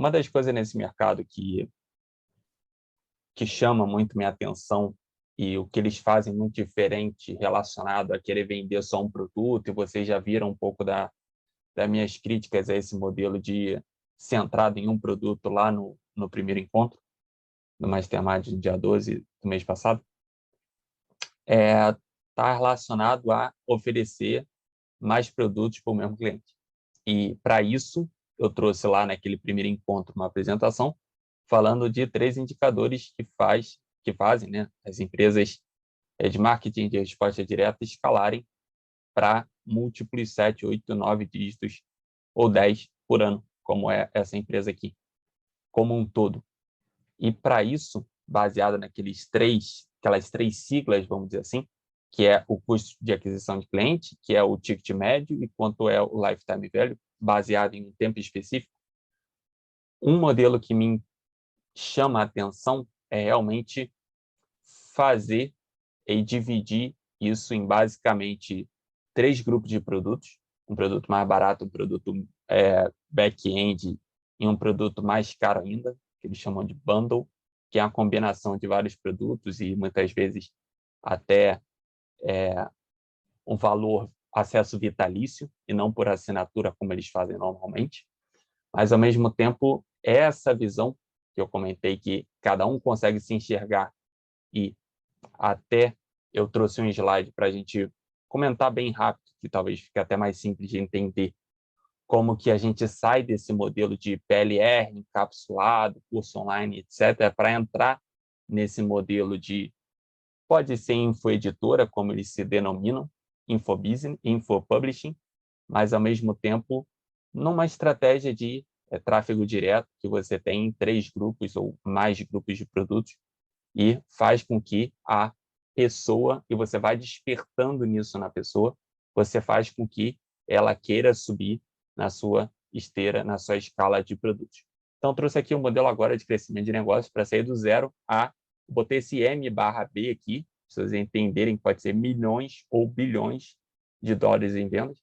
Uma das coisas nesse mercado que chama muito minha atenção e o que eles fazem muito diferente relacionado a querer vender só um produto, e vocês já viram um pouco das minhas críticas a esse modelo de centrado em um produto lá no primeiro encontro, no Mastermind, no dia 12 do mês passado, está relacionado a oferecer mais produtos para o mesmo cliente. E, para isso, eu trouxe lá naquele primeiro encontro uma apresentação falando de 3 indicadores que fazem, né, as empresas de marketing de resposta direta escalarem para múltiplos 7, 8, 9 dígitos ou 10 por ano, como é essa empresa aqui, como um todo. E, para isso, baseado aquelas três siglas, vamos dizer assim, que é o custo de aquisição de cliente, que é o ticket médio e quanto é o lifetime value, baseado em um tempo específico. Um modelo que me chama a atenção é realmente fazer e dividir isso em basicamente 3 grupos de produtos: um produto mais barato, um produto back-end e um produto mais caro ainda, que eles chamam de bundle, que é a combinação de vários produtos e muitas vezes até um valor acesso vitalício e não por assinatura como eles fazem normalmente. Mas, ao mesmo tempo, essa visão que eu comentei que cada um consegue se enxergar, e até eu trouxe um slide para a gente comentar bem rápido, que talvez fique até mais simples de entender como que a gente sai desse modelo de PLR, encapsulado, curso online, etc., para entrar nesse modelo de, pode ser infoeditora, como eles se denominam, infobusiness, infopublishing, mas, ao mesmo tempo, numa estratégia de tráfego direto, que você tem 3 grupos ou mais grupos de produtos, e faz com que a pessoa, e você vai despertando nisso na pessoa, você faz com que ela queira subir na sua esteira, na sua escala de produtos. Então, trouxe aqui um modelo agora de crescimento de negócio para sair do zero a... Botei esse M/B aqui, para vocês entenderem que pode ser milhões ou bilhões de dólares em vendas.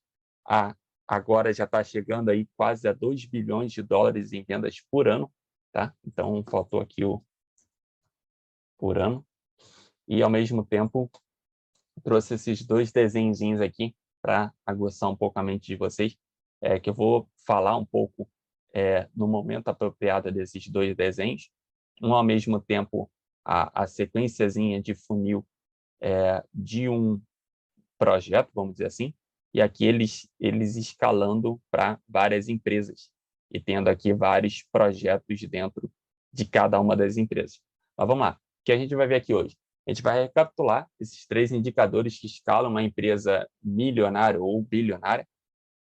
Agora já está chegando aí quase a 2 bilhões de dólares em vendas por ano, tá? Então, faltou aqui o por ano. E, ao mesmo tempo, trouxe esses 2 desenhozinhos aqui para aguçar um pouco a mente de vocês, que eu vou falar um pouco no momento apropriado desses 2 desenhos. Um, ao mesmo tempo, a sequenciazinha de funil de um projeto, vamos dizer assim, e aqui eles escalando para várias empresas e tendo aqui vários projetos dentro de cada uma das empresas. Mas vamos lá, o que a gente vai ver aqui hoje? A gente vai recapitular esses 3 indicadores que escalam uma empresa milionária ou bilionária.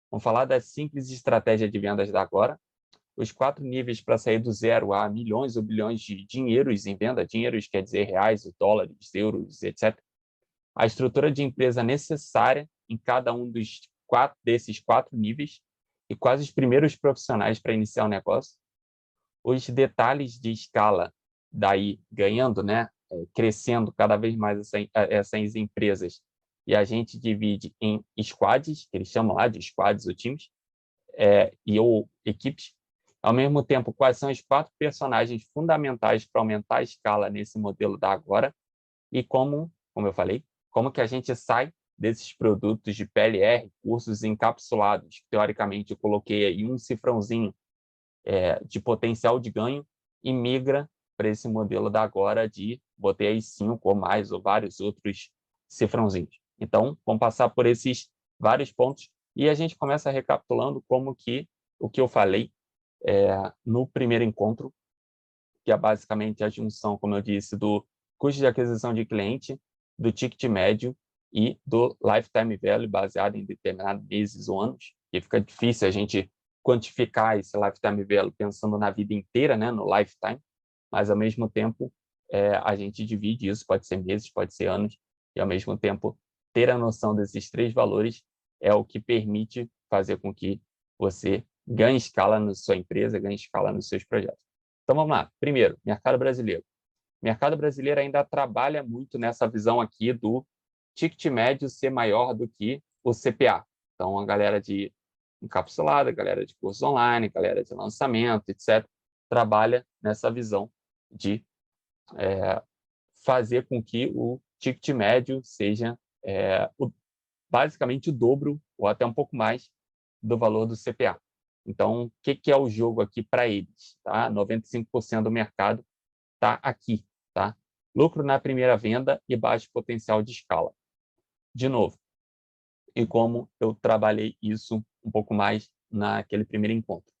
Vamos falar da simples estratégia de vendas da Agora, os 4 níveis para sair do zero a milhões ou bilhões de dinheiros em venda. Dinheiros quer dizer reais, dólares, euros, etc. A estrutura de empresa necessária em cada um desses 4 níveis e quais os primeiros profissionais para iniciar o negócio. Os detalhes de escala, daí ganhando, né, crescendo cada vez mais essas empresas. E a gente divide em squads, que eles chamam lá de squads ou times, ou equipes. Ao mesmo tempo, quais são os 4 personagens fundamentais para aumentar a escala nesse modelo da Agora e como eu falei, como que a gente sai desses produtos de PLR, cursos encapsulados. Teoricamente, eu coloquei aí um cifrãozinho de potencial de ganho e migra para esse modelo da Agora de botei aí 5 ou mais ou vários outros cifrãozinhos. Então, vamos passar por esses vários pontos e a gente começa recapitulando como que o que eu falei no primeiro encontro, que é basicamente a junção, como eu disse, do custo de aquisição de cliente, do ticket médio e do lifetime value, baseado em determinados meses ou anos, que fica difícil a gente quantificar esse lifetime value pensando na vida inteira, né, no lifetime, mas, ao mesmo tempo, a gente divide isso, pode ser meses, pode ser anos, e, ao mesmo tempo, ter a noção desses 3 valores é o que permite fazer com que você ganhe escala na sua empresa, ganhe escala nos seus projetos. Então, vamos lá. Primeiro, mercado brasileiro. O mercado brasileiro ainda trabalha muito nessa visão aqui do ticket médio ser maior do que o CPA. Então, a galera de encapsulada, a galera de curso online, a galera de lançamento, etc., trabalha nessa visão de fazer com que o ticket médio seja basicamente o dobro ou até um pouco mais do valor do CPA. Então, o que é o jogo aqui para eles? Tá? 95% do mercado está aqui. Tá? Lucro na primeira venda e baixo potencial de escala. De novo, e como eu trabalhei isso um pouco mais naquele primeiro encontro.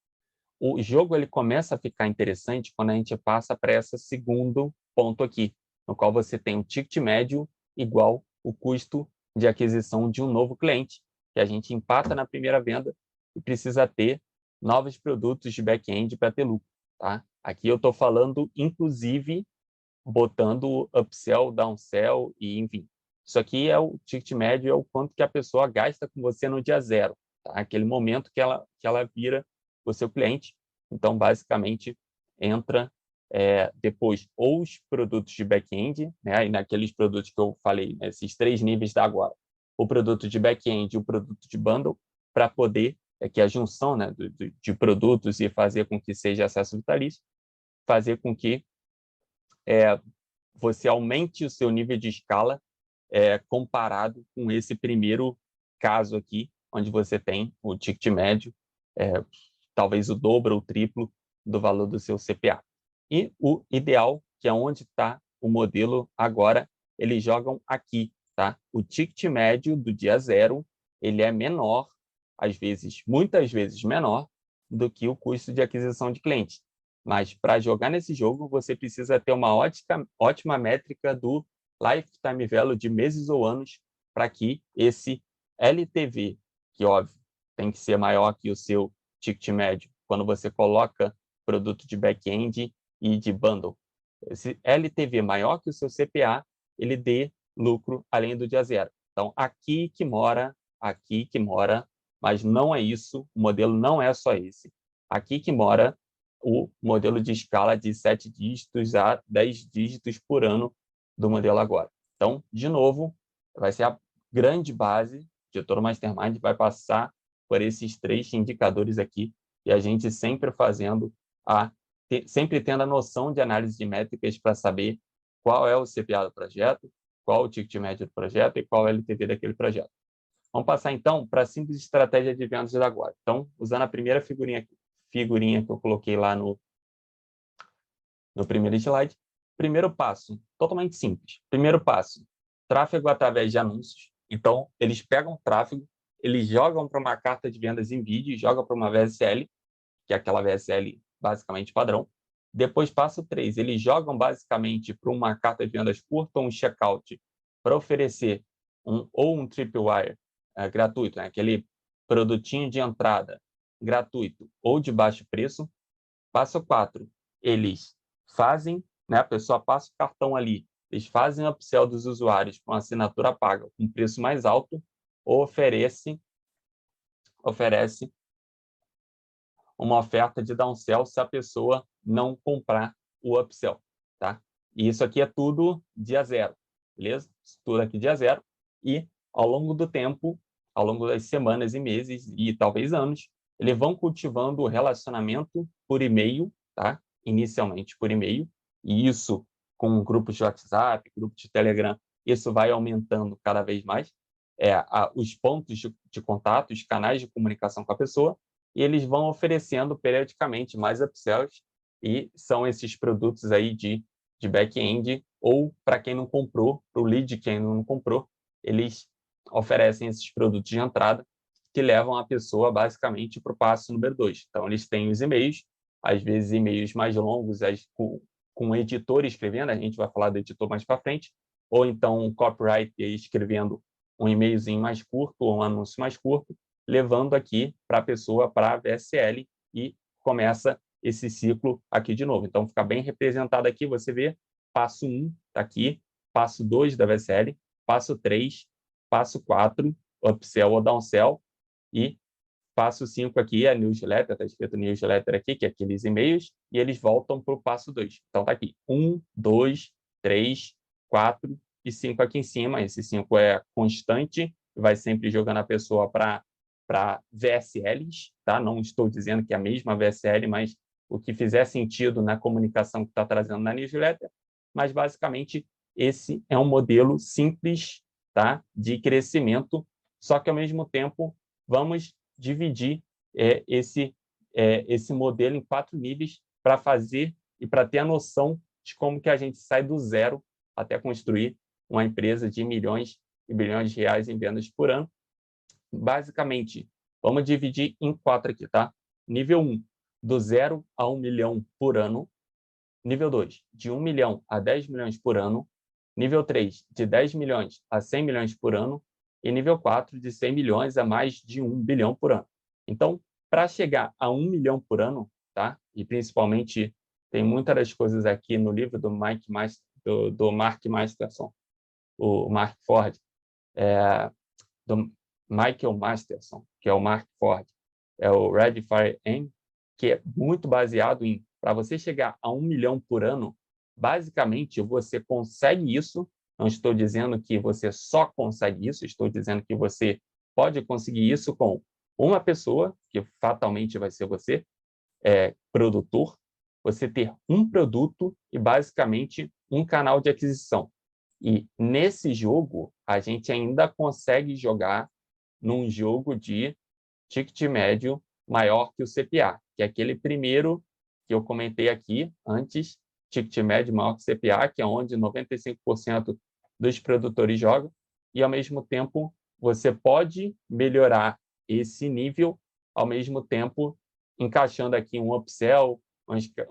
O jogo ele começa a ficar interessante quando a gente passa para esse segundo ponto aqui, no qual você tem o ticket médio igual o custo de aquisição de um novo cliente, que a gente empata na primeira venda e precisa ter novos produtos de back-end para ter lucro. Tá? Aqui eu estou falando, inclusive, botando upsell, downsell e, enfim. Isso aqui é o ticket médio, é o quanto que a pessoa gasta com você no dia zero. Tá? Aquele momento que ela vira o seu cliente. Então, basicamente, entra depois ou os produtos de back-end, né? E naqueles produtos que eu falei, né? Esses 3 níveis da agora. O produto de back-end e o produto de bundle, para poder, que a junção, né, de produtos e fazer com que seja acesso vitalício, fazer com que você aumente o seu nível de escala comparado com esse primeiro caso aqui, onde você tem o ticket médio, talvez o dobro ou o triplo do valor do seu CPA. E o ideal, que é onde está o modelo agora, eles jogam aqui. Tá? O ticket médio do dia zero ele é menor, às vezes, muitas vezes menor, do que o custo de aquisição de clientes. Mas para jogar nesse jogo, você precisa ter uma ótima métrica do lifetime value de meses ou anos para que esse LTV, que óbvio, tem que ser maior que o seu ticket médio, quando você coloca produto de back-end e de bundle. Esse LTV maior que o seu CPA, ele dê lucro além do dia zero. Então, aqui que mora, mas não é isso, o modelo não é só esse. Aqui que mora o modelo de escala de 7 dígitos a 10 dígitos por ano do modelo agora. Então, de novo, vai ser a grande base de todo o Mastermind, vai passar por esses 3 indicadores aqui, e a gente sempre sempre tendo a noção de análise de métricas para saber qual é o CPA do projeto, qual o ticket médio do projeto e qual é o LTV daquele projeto. Vamos passar, então, para a simples estratégia de vendas de agora. Então, usando a primeira figurinha que eu coloquei lá no primeiro slide. Primeiro passo, totalmente simples. Primeiro passo, tráfego através de anúncios. Então, eles pegam tráfego, eles jogam para uma carta de vendas em vídeo, jogam para uma VSL, que é aquela VSL basicamente padrão. Depois, passo 3, eles jogam basicamente para uma carta de vendas curta ou um checkout para oferecer ou um tripwire gratuito, né? Aquele produtinho de entrada gratuito ou de baixo preço. Passo 4, eles fazem, né, a pessoa passa o cartão ali, eles fazem o upsell dos usuários com assinatura paga com preço mais alto ou oferece uma oferta de downsell se a pessoa não comprar o upsell. Tá? E isso aqui é tudo dia zero, beleza? Isso tudo aqui dia zero. E ao longo do tempo, ao longo das semanas e meses e talvez anos, eles vão cultivando o relacionamento por e-mail, tá? Inicialmente por e-mail, e isso com grupos de WhatsApp, grupos de Telegram, isso vai aumentando cada vez mais os pontos de contato, os canais de comunicação com a pessoa, e eles vão oferecendo periodicamente mais upsells, e são esses produtos aí de back-end, ou para quem não comprou, para o lead quem não comprou, eles oferecem esses produtos de entrada que levam a pessoa basicamente para o passo número 2. Então, eles têm os e-mails, às vezes e-mails mais longos, com o editor escrevendo, a gente vai falar do editor mais para frente, ou então um copywriter escrevendo um e-mailzinho mais curto ou um anúncio mais curto, levando aqui para a pessoa para a VSL e começa esse ciclo aqui de novo. Então, fica bem representado aqui, você vê passo 1 está aqui, passo 2 da VSL, passo 3, passo 4, upsell ou downsell, e passo 5 aqui é newsletter, está escrito newsletter aqui, que é aqueles e-mails, e eles voltam para o passo 2. Então, está aqui 1, 2, 3, 4 e 5 aqui em cima. Esse 5 é constante, vai sempre jogando a pessoa para VSLs, tá? Não estou dizendo que é a mesma VSL, mas o que fizer sentido na comunicação que está trazendo na newsletter, mas basicamente esse é um modelo simples, tá, de crescimento, só que ao mesmo tempo vamos dividir esse modelo em 4 níveis para fazer e para ter a noção de como que a gente sai do zero até construir uma empresa de milhões e bilhões de reais em vendas por ano. Basicamente, vamos dividir em 4 aqui, tá? Nível 1, do 0 a 1 milhão por ano. Nível 2, de 1 milhão a 10 milhões por ano. Nível 3, de 10 milhões a 100 milhões por ano. E nível 4, de 100 milhões a mais de 1 bilhão por ano. Então, para chegar a 1 milhão por ano, tá? E principalmente, tem muitas das coisas aqui no livro do Mark Masterson, o Mark Ford, do Michael Masterson, que é o Mark Ford, é o Ready, Fire, Aim, que é muito baseado em, para você chegar a 1 milhão por ano, basicamente você consegue isso, não estou dizendo que você só consegue isso, estou dizendo que você pode conseguir isso com uma pessoa, que fatalmente vai ser você, produtor, você ter um produto e basicamente um canal de aquisição. E nesse jogo, a gente ainda consegue jogar num jogo de ticket médio maior que o CPA, que é aquele primeiro que eu comentei aqui antes, ticket médio maior que o CPA, que é onde 95% dos produtores jogam, e ao mesmo tempo você pode melhorar esse nível, ao mesmo tempo encaixando aqui um upsell,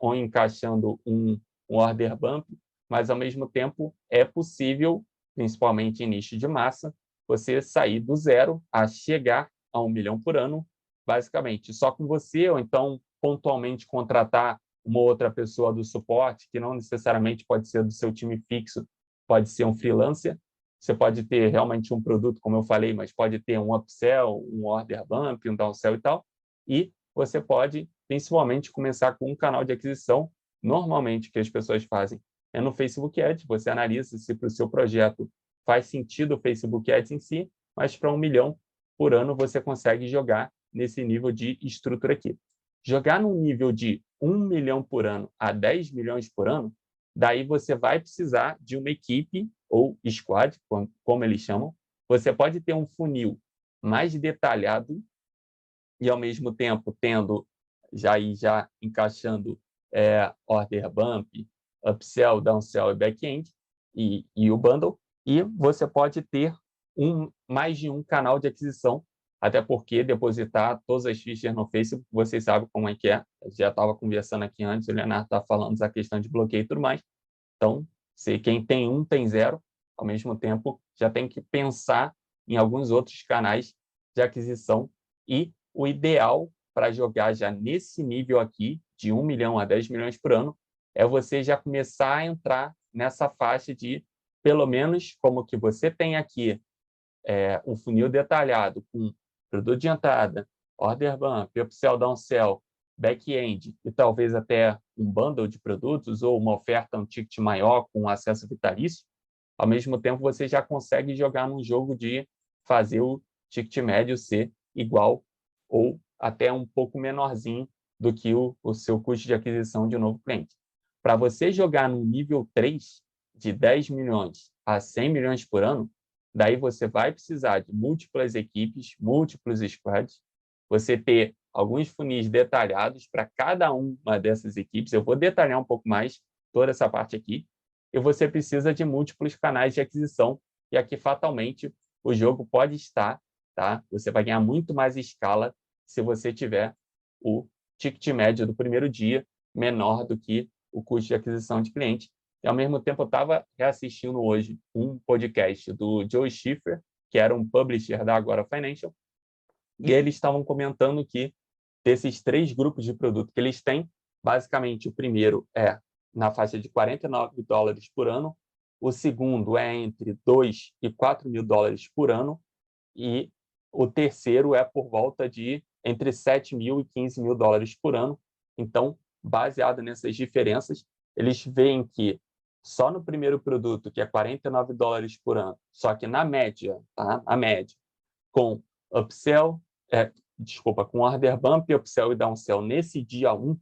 ou encaixando um order bump, mas ao mesmo tempo é possível, principalmente em nicho de massa, você sair do zero a chegar a 1 milhão por ano, basicamente, só com você, ou então pontualmente contratar uma outra pessoa do suporte, que não necessariamente pode ser do seu time fixo, pode ser um freelancer. Você pode ter realmente um produto, como eu falei, mas pode ter um upsell, um order bump, um downsell e tal. E você pode, principalmente, começar com um canal de aquisição. Normalmente, o que as pessoas fazem é no Facebook Ads. Você analisa se para o seu projeto faz sentido o Facebook Ads em si, mas para 1 milhão por ano você consegue jogar nesse nível de estrutura aqui. Jogar num nível de 1 milhão por ano a 10 milhões por ano, daí você vai precisar de uma equipe, ou squad, como eles chamam. Você pode ter um funil mais detalhado e, ao mesmo tempo, tendo já encaixando order bump, upsell, downsell e back-end, e o bundle, e você pode ter mais de um canal de aquisição, até porque depositar todas as fichas no Facebook, vocês sabem como é que é. Eu já estava conversando aqui antes, o Leonardo está falando da questão de bloqueio e tudo mais. Então, se quem tem um, tem zero, ao mesmo tempo, já tem que pensar em alguns outros canais de aquisição. E o ideal para jogar já nesse nível aqui, de 1 milhão a 10 milhões por ano, é você já começar a entrar nessa faixa de, pelo menos, como que você tem aqui, um funil detalhado com produto de entrada, order bump, upsell, downsell, back-end e talvez até um bundle de produtos ou uma oferta, um ticket maior com acesso vitalício, ao mesmo tempo você já consegue jogar num jogo de fazer o ticket médio ser igual ou até um pouco menorzinho do que o seu custo de aquisição de um novo cliente. Para você jogar no nível 3, de 10 milhões a 100 milhões por ano, daí você vai precisar de múltiplas equipes, múltiplos squads, você ter alguns funis detalhados para cada uma dessas equipes. Eu vou detalhar um pouco mais toda essa parte aqui. E você precisa de múltiplos canais de aquisição. E aqui, fatalmente, o jogo pode estar, tá? Você vai ganhar muito mais escala se você tiver o ticket médio do primeiro dia menor do que o custo de aquisição de cliente. E, ao mesmo tempo, eu estava reassistindo hoje um podcast do Joe Schiffer, que era um publisher da Agora Financial, e eles estavam comentando que desses 3 grupos de produto que eles têm, basicamente, o primeiro é na faixa de $49 por ano, o segundo é entre 2 e 4 mil dólares por ano, e o terceiro é por volta de entre 7 mil e 15 mil dólares por ano. Então, baseado nessas diferenças, eles veem que só no primeiro produto, que é $49 por ano, só que na média, tá? A média, com upsell, com order bump, upsell e downsell nesse dia 1,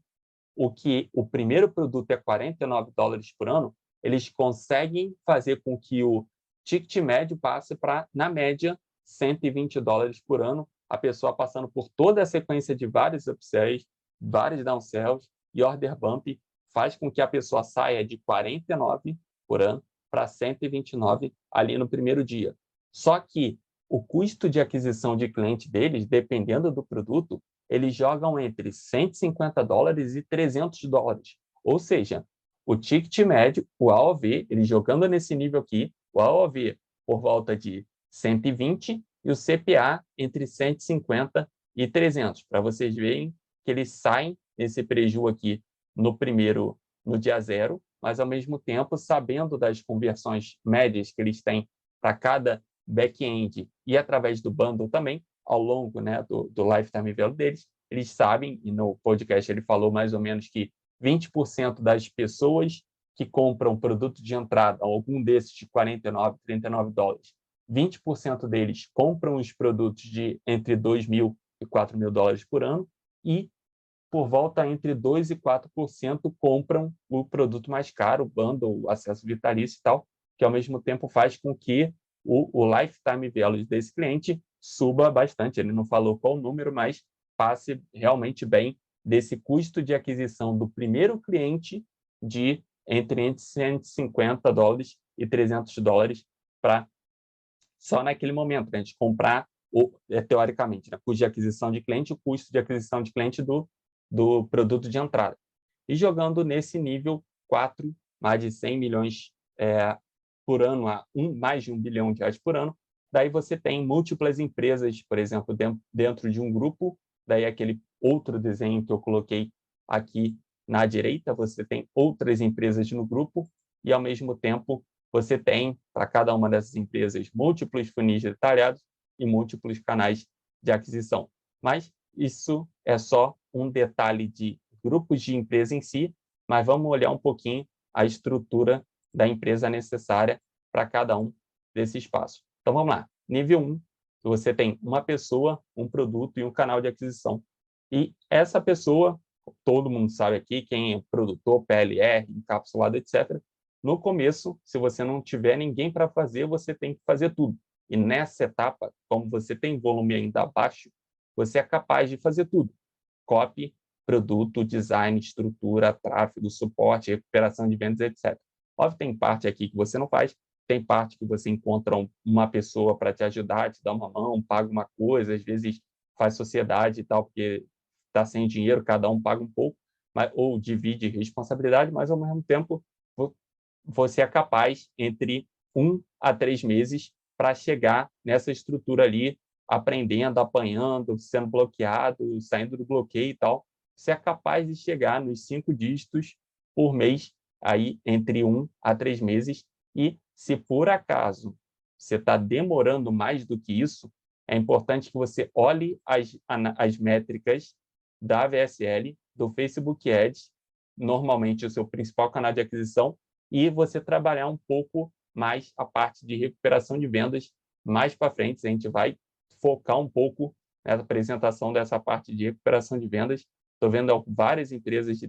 o primeiro produto é $49 por ano, eles conseguem fazer com que o ticket médio passe para, na média, $120 por ano, a pessoa passando por toda a sequência de vários upsells, vários downsells e order bump, faz com que a pessoa saia de 49 por ano para 129 ali no primeiro dia. Só que o custo de aquisição de cliente deles, dependendo do produto, eles jogam entre $150 e $300. Ou seja, o ticket médio, o AOV, ele jogando nesse nível aqui, o AOV por volta de 120 e o CPA entre 150 e 300, para vocês verem que eles saem nesse preju aqui no dia zero, mas ao mesmo tempo sabendo das conversões médias que eles têm para cada back-end e através do bundle também, ao longo, né, do lifetime value deles, eles sabem, e no podcast ele falou mais ou menos que 20% das pessoas que compram produto de entrada, algum desses de $49, $39, 20% deles compram os produtos de entre $2.000 e $4.000 por ano e por volta entre 2% e 4% compram o produto mais caro, o bundle, o acesso vitalício e tal, que ao mesmo tempo faz com que o lifetime value desse cliente suba bastante. Ele não falou qual o número, mas passe realmente bem desse custo de aquisição do primeiro cliente de entre $150 e $300 para só naquele momento, né, a gente comprar, teoricamente, né, custo de aquisição de cliente, o custo de aquisição de cliente do produto de entrada. E jogando nesse nível 4, mais de 100 milhões por ano, mais de R$1 bilhão por ano, daí você tem múltiplas empresas, por exemplo, dentro de um grupo, daí aquele outro desenho que eu coloquei aqui na direita, você tem outras empresas no grupo e, ao mesmo tempo, você tem, para cada uma dessas empresas, múltiplos funis detalhados e múltiplos canais de aquisição. Mas isso é só um detalhe de grupos de empresa em si, mas vamos olhar um pouquinho a estrutura da empresa necessária para cada um desses passos. Então, vamos lá. Nível 1, você tem uma pessoa, um produto e um canal de aquisição. E essa pessoa, todo mundo sabe aqui, quem é produtor, PLR, encapsulado, etc. No começo, se você não tiver ninguém para fazer, você tem que fazer tudo. E nessa etapa, como você tem volume ainda baixo, você é capaz de fazer tudo. Copy, produto, design, estrutura, tráfego, suporte, recuperação de vendas, etc. Óbvio, tem parte aqui que você não faz, tem parte que você encontra uma pessoa para te ajudar, te dar uma mão, paga uma coisa, às vezes faz sociedade e tal, porque está sem dinheiro, cada um paga um pouco, ou divide responsabilidade, mas ao mesmo tempo você é capaz entre 1 a 3 meses para chegar nessa estrutura ali, aprendendo, apanhando, sendo bloqueado, saindo do bloqueio e tal. Você é capaz de chegar nos 5 dígitos por mês, aí entre 1 a 3 meses. E se por acaso você está demorando mais do que isso, é importante que você olhe as métricas da VSL, do Facebook Ads, normalmente o seu principal canal de aquisição, e você trabalhar um pouco mais a parte de recuperação de vendas mais para frente. A gente vai focar um pouco na apresentação dessa parte de recuperação de vendas. Estou vendo várias empresas,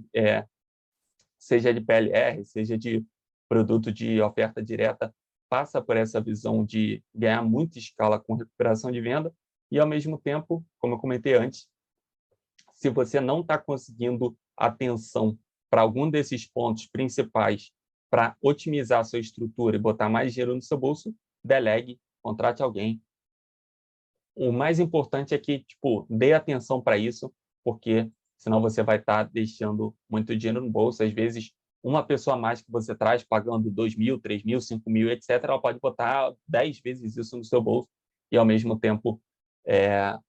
seja de PLR, seja de produto de oferta direta, passa por essa visão de ganhar muita escala com recuperação de venda e, ao mesmo tempo, como eu comentei antes, se você não está conseguindo atenção para algum desses pontos principais para otimizar a sua estrutura e botar mais dinheiro no seu bolso, delegue, contrate alguém. O mais importante é que, dê atenção para isso, porque senão você vai estar deixando muito dinheiro no bolso. Às vezes, uma pessoa a mais que você traz, pagando 2.000, 3.000, 5.000, etc., ela pode botar 10 vezes isso no seu bolso e, ao mesmo tempo,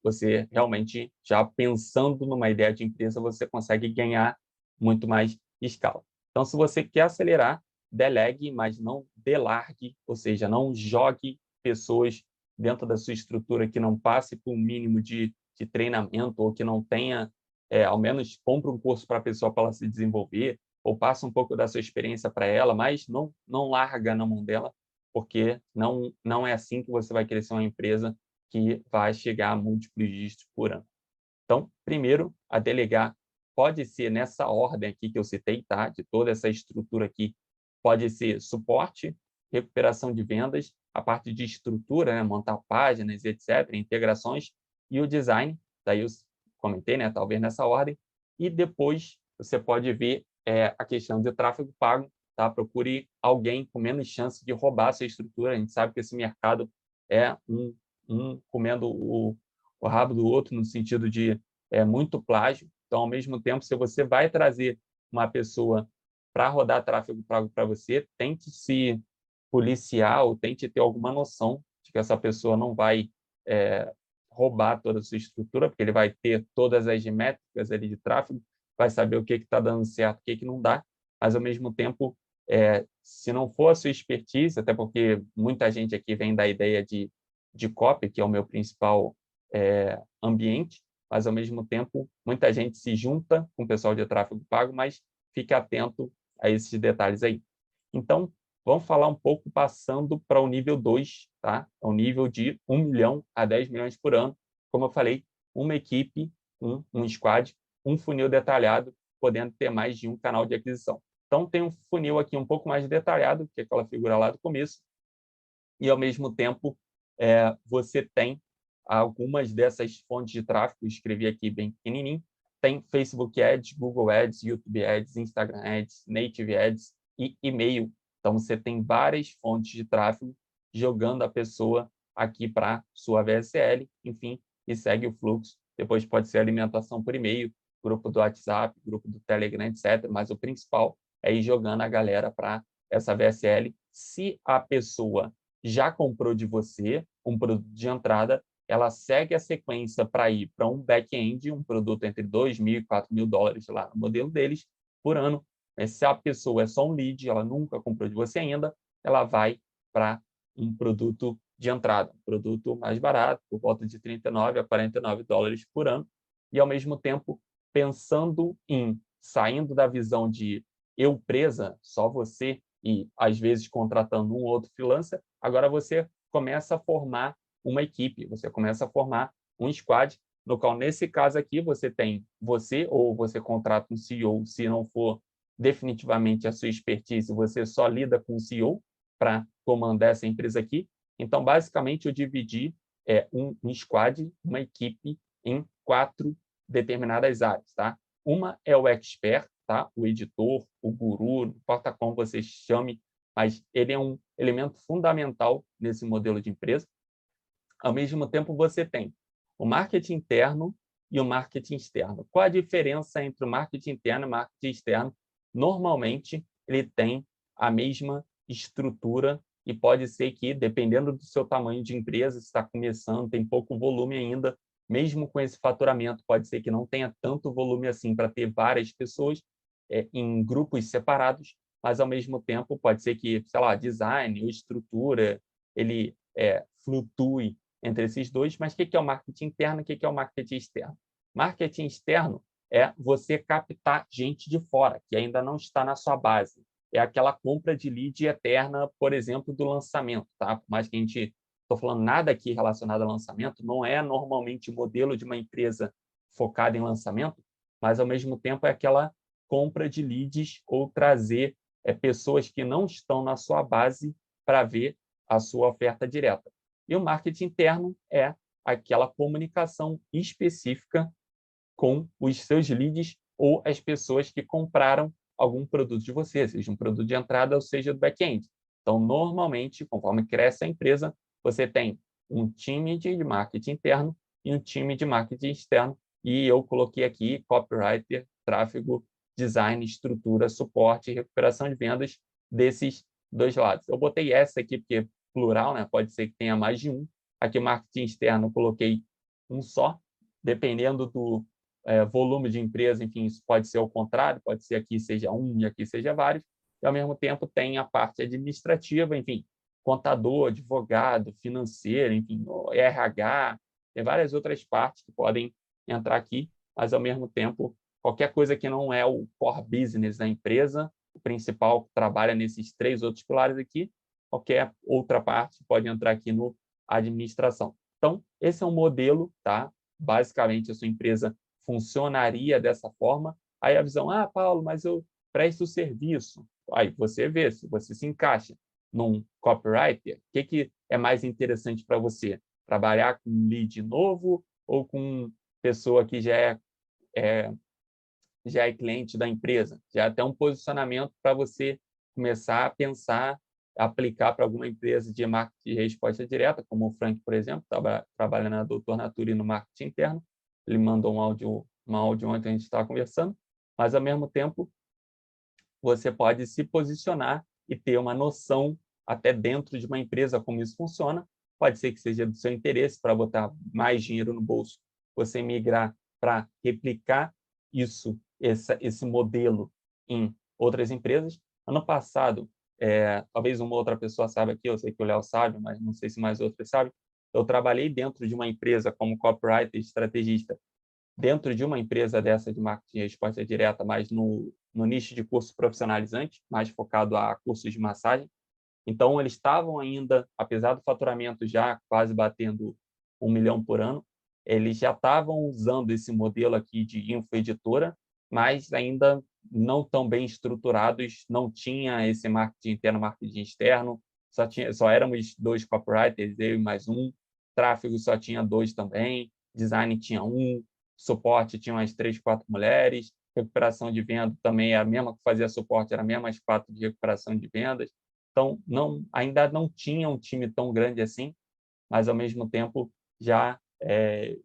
você realmente, já pensando numa ideia de empresa, você consegue ganhar muito mais escala. Então, se você quer acelerar, delegue, mas não delargue, ou seja, não jogue pessoas dentro da sua estrutura que não passe por um mínimo de treinamento ou que não tenha, ao menos compre um curso para a pessoa para ela se desenvolver ou passa um pouco da sua experiência para ela, mas não larga na mão dela, porque não é assim que você vai crescer uma empresa que vai chegar a múltiplos dígitos por ano. Então, primeiro, a delegar pode ser nessa ordem aqui que eu citei, tá? De toda essa estrutura aqui, pode ser suporte, recuperação de vendas, a parte de estrutura, né? Montar páginas, etc., integrações, e o design, daí eu comentei, né? Talvez nessa ordem, e depois você pode ver a questão de tráfego pago, tá? Procure alguém com menos chance de roubar a sua estrutura. A gente sabe que esse mercado é um comendo o rabo do outro, no sentido de muito plágio. Então, ao mesmo tempo, se você vai trazer uma pessoa para rodar tráfego pago para você, tente se policiar ou tente ter alguma noção de que essa pessoa não vai roubar toda a sua estrutura, porque ele vai ter todas as métricas ali de tráfego, vai saber o que está dando certo, o que não dá, mas, ao mesmo tempo, se não for a sua expertise, até porque muita gente aqui vem da ideia de copy, que é o meu principal ambiente, mas, ao mesmo tempo, muita gente se junta com o pessoal de tráfego pago, mas fique atento a esses detalhes aí. Então, vamos falar um pouco passando para o nível 2, tá? É o nível de 1 milhão a 10 milhões por ano. Como eu falei, uma equipe, um squad, um funil detalhado, podendo ter mais de um canal de aquisição. Então, tem um funil aqui um pouco mais detalhado, que é aquela figura lá do começo, e, ao mesmo tempo, você tem algumas dessas fontes de tráfego, escrevi aqui bem pequenininho, tem Facebook Ads, Google Ads, YouTube Ads, Instagram Ads, Native Ads e e-mail. Então, você tem várias fontes de tráfego jogando a pessoa aqui para sua VSL, enfim, e segue o fluxo. Depois pode ser alimentação por e-mail, grupo do WhatsApp, grupo do Telegram, etc. Mas o principal é ir jogando a galera para essa VSL. Se a pessoa já comprou de você um produto de entrada, ela segue a sequência para ir para um back-end, um produto entre $2.000 e $4.000 lá no modelo deles por ano. Se a pessoa é só um lead, ela nunca comprou de você ainda, ela vai para um produto de entrada, um produto mais barato, por volta de $39 a $49 por ano, e, ao mesmo tempo, pensando em saindo da visão de eu presa, só você, e às vezes contratando um ou outro freelancer, agora você começa a formar uma equipe, você começa a formar um squad, no qual, nesse caso aqui, você tem você ou você contrata um CEO, se não for definitivamente a sua expertise, você só lida com o CEO para comandar essa empresa aqui. Então, basicamente, eu dividi um squad, uma equipe, em 4 determinadas áreas, tá? Uma é o expert, tá? O editor, o guru, não importa como você chame, mas ele é um elemento fundamental nesse modelo de empresa. Ao mesmo tempo, você tem o marketing interno e o marketing externo. Qual a diferença entre o marketing interno e o marketing externo? Normalmente, ele tem a mesma estrutura e pode ser que, dependendo do seu tamanho de empresa, se está começando, tem pouco volume ainda, mesmo com esse faturamento, pode ser que não tenha tanto volume assim para ter várias pessoas em grupos separados, mas, ao mesmo tempo, pode ser que, sei lá, design ou estrutura, ele flutue entre esses dois. Mas o que é o marketing interno e o que é o marketing externo? Marketing externo é você captar gente de fora, que ainda não está na sua base. É aquela compra de lead eterna, por exemplo, do lançamento. Tá? Por mais que a gente estou falando nada aqui relacionado a lançamento, não é normalmente o modelo de uma empresa focada em lançamento, mas, ao mesmo tempo, é aquela compra de leads ou trazer pessoas que não estão na sua base para ver a sua oferta direta. E o marketing interno é aquela comunicação específica com os seus leads ou as pessoas que compraram algum produto de você, seja um produto de entrada ou seja do back-end. Então, normalmente, conforme cresce a empresa, você tem um time de marketing interno e um time de marketing externo. E eu coloquei aqui copywriter, tráfego, design, estrutura, suporte e recuperação de vendas desses dois lados. Eu botei essa aqui porque plural, né? Pode ser que tenha mais de um. Aqui, marketing externo, eu coloquei um só, dependendo do volume de empresa, enfim, isso pode ser ao contrário, pode ser aqui seja um e aqui seja vários, e, ao mesmo tempo, tem a parte administrativa, enfim, contador, advogado, financeiro, enfim, RH, tem várias outras partes que podem entrar aqui, mas, ao mesmo tempo, qualquer coisa que não é o core business da empresa, o principal trabalha nesses 3 outros pilares aqui, qualquer outra parte pode entrar aqui no administração. Então, esse é um modelo, tá? Basicamente, a sua empresa funcionaria dessa forma, Aí a visão, Paulo, mas eu presto serviço. Aí você vê se você se encaixa num copywriter, o que é mais interessante para você? Trabalhar com um lead novo ou com pessoa que já é cliente da empresa? Já é até um posicionamento para você começar a pensar, aplicar para alguma empresa de marketing de resposta direta, como o Frank, por exemplo, trabalha na Doutor Nature no marketing interno. Ele mandou um áudio ontem, a gente estava conversando, mas, ao mesmo tempo, você pode se posicionar e ter uma noção, até dentro de uma empresa, como isso funciona. Pode ser que seja do seu interesse para botar mais dinheiro no bolso, você migrar para replicar esse modelo em outras empresas. Ano passado, talvez uma outra pessoa saiba aqui, eu sei que o Léo sabe, mas não sei se mais outros sabem, eu trabalhei dentro de uma empresa como copywriter estrategista, dentro de uma empresa dessa de marketing de resposta direta, mas no nicho de curso profissionalizante, mais focado a cursos de massagem. Então, eles estavam ainda, apesar do faturamento já quase batendo 1 milhão por ano, eles já estavam usando esse modelo aqui de infoeditora, mas ainda não tão bem estruturados, não tinha esse marketing interno, marketing externo, só éramos 2 copywriters, eu e mais um, tráfego só tinha 2 também, design tinha 1, suporte tinha umas 3, 4 mulheres, recuperação de venda também era a mesma que fazia suporte, era a mesma as 4 de recuperação de vendas. Então, ainda não tinha um time tão grande assim, mas, ao mesmo tempo, já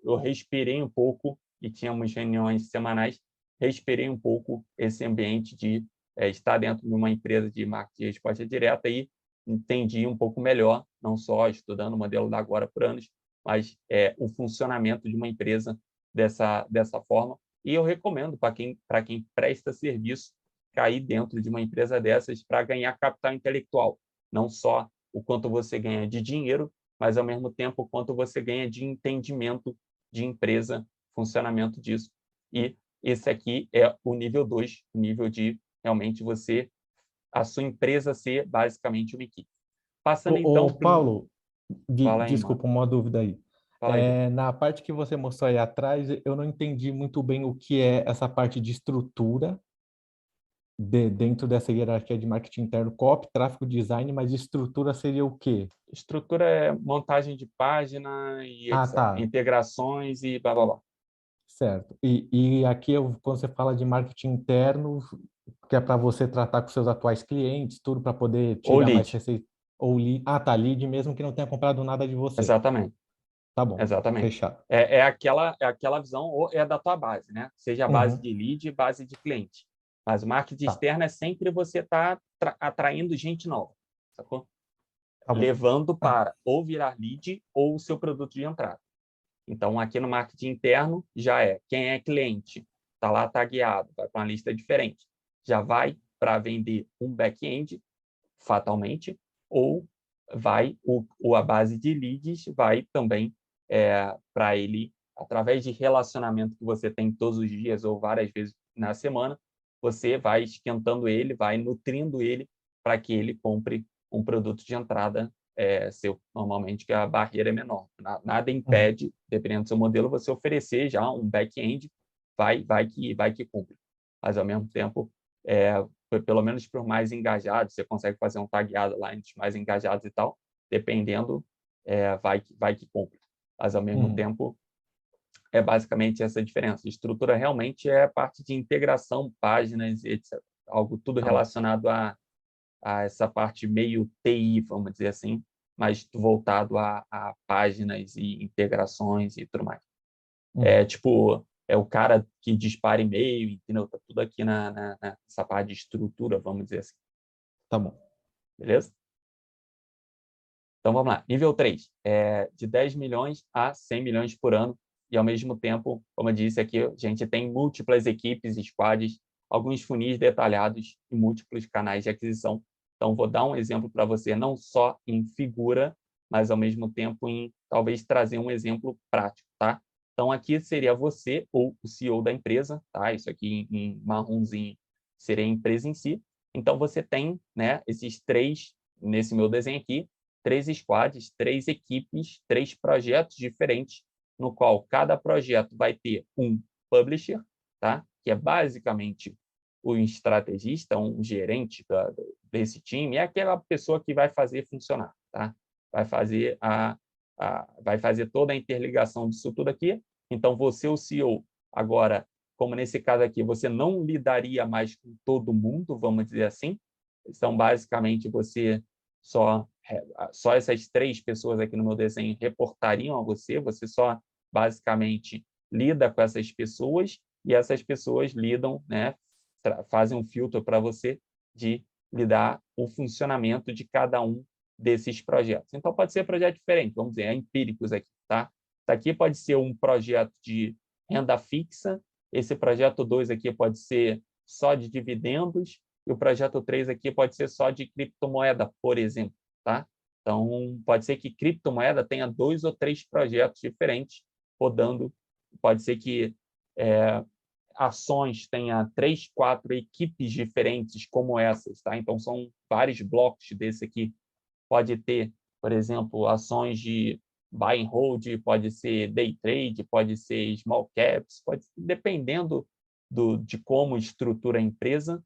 eu respirei um pouco, e tínhamos reuniões semanais, respirei um pouco esse ambiente de estar dentro de uma empresa de marketing de resposta direta e entendi um pouco melhor, não só estudando o modelo da Agora por anos, mas o funcionamento de uma empresa dessa forma. E eu recomendo para quem presta serviço cair dentro de uma empresa dessas para ganhar capital intelectual. Não só o quanto você ganha de dinheiro, mas, ao mesmo tempo, o quanto você ganha de entendimento de empresa, funcionamento disso. E esse aqui é o nível 2, o nível de realmente a sua empresa ser basicamente uma equipe. Passando, então... Paulo, Fala aí, mano. desculpa, uma dúvida aí. Fala aí. Na parte que você mostrou aí atrás, eu não entendi muito bem o que é essa parte de estrutura dentro dessa hierarquia de marketing interno, copy, tráfego, design, mas estrutura seria o quê? Estrutura é montagem de página e Ah, etc. tá, Integrações e blá, blá, blá. certo. E aqui, quando você fala de marketing interno, que é para você tratar com seus atuais clientes, tudo para poder Ou tirar mais lead. receita, ou lead. Ah, tá, lead mesmo que não tenha comprado nada de você. Exatamente. Tá bom, Exatamente. fechado. É aquela visão, ou é da tua base, né? Seja a base Uhum, de lead e base de cliente. Mas o marketing tá, externo é sempre você estar atraindo gente nova, sacou? tá bom. Levando Ah, para ou virar lead ou o seu produto de entrada. Então, aqui no marketing interno, já quem é cliente, está lá tagueado, vai para uma lista diferente. Já vai para vender um back-end, fatalmente, ou a base de leads vai também para ele, através de relacionamento que você tem todos os dias ou várias vezes na semana, você vai esquentando ele, vai nutrindo ele para que ele compre um produto de entrada seu, normalmente, que a barreira é menor. Nada uhum, impede, dependendo do seu modelo, você oferecer já um back-end, vai que cumpre. Mas, ao mesmo tempo, pelo menos para os mais engajados, você consegue fazer um tagueado lá entre os mais engajados e tal, dependendo, vai que cumpre. Mas, ao mesmo uhum, tempo, é basicamente essa diferença. Estrutura realmente é a parte de integração, páginas, etc. Algo tudo tá bom. relacionado a essa parte meio TI, vamos dizer assim, mas voltado a páginas e integrações e tudo mais. Uhum, Tipo, é o cara que dispara e-mail, entendeu? Tá tudo aqui nessa parte de estrutura, vamos dizer assim. tá bom. Beleza? Então, vamos lá. Nível 3, de 10 milhões a 100 milhões por ano. E, ao mesmo tempo, como eu disse aqui, a gente tem múltiplas equipes, squads, alguns funis detalhados e múltiplos canais de aquisição. Então, vou dar um exemplo para você, não só em figura, mas, ao mesmo tempo, em talvez trazer um exemplo prático, tá? Então, aqui seria você ou o CEO da empresa, tá? Isso aqui em marronzinho seria a empresa em si. Então, você tem, né, esses 3, nesse meu desenho aqui, 3 squads, 3 equipes, 3 projetos diferentes, no qual cada projeto vai ter um publisher, tá? que é basicamente um estrategista, um gerente desse time, é aquela pessoa que vai fazer funcionar, tá? Vai fazer toda a interligação disso tudo aqui. Então, você, o CEO, agora, como nesse caso aqui, você não lidaria mais com todo mundo, vamos dizer assim. Então, basicamente, você só essas 3 pessoas aqui no meu desenho reportariam a você, você só basicamente lida com essas pessoas e essas pessoas lidam, né, fazem um filtro para você de lidar o funcionamento de cada um desses projetos. Então, pode ser projeto diferente, vamos dizer, empíricos aqui, tá? Isso aqui pode ser um projeto de renda fixa, esse projeto 2 aqui pode ser só de dividendos, e o projeto 3 aqui pode ser só de criptomoeda, por exemplo, tá? Então, pode ser que criptomoeda tenha 2 ou 3 projetos diferentes rodando, pode ser que ações tenha 3, 4 equipes diferentes como essas, tá? Então, são vários blocos desse aqui. Pode ter, por exemplo, ações de buy and hold, pode ser day trade, pode ser small caps, dependendo de como estrutura a empresa,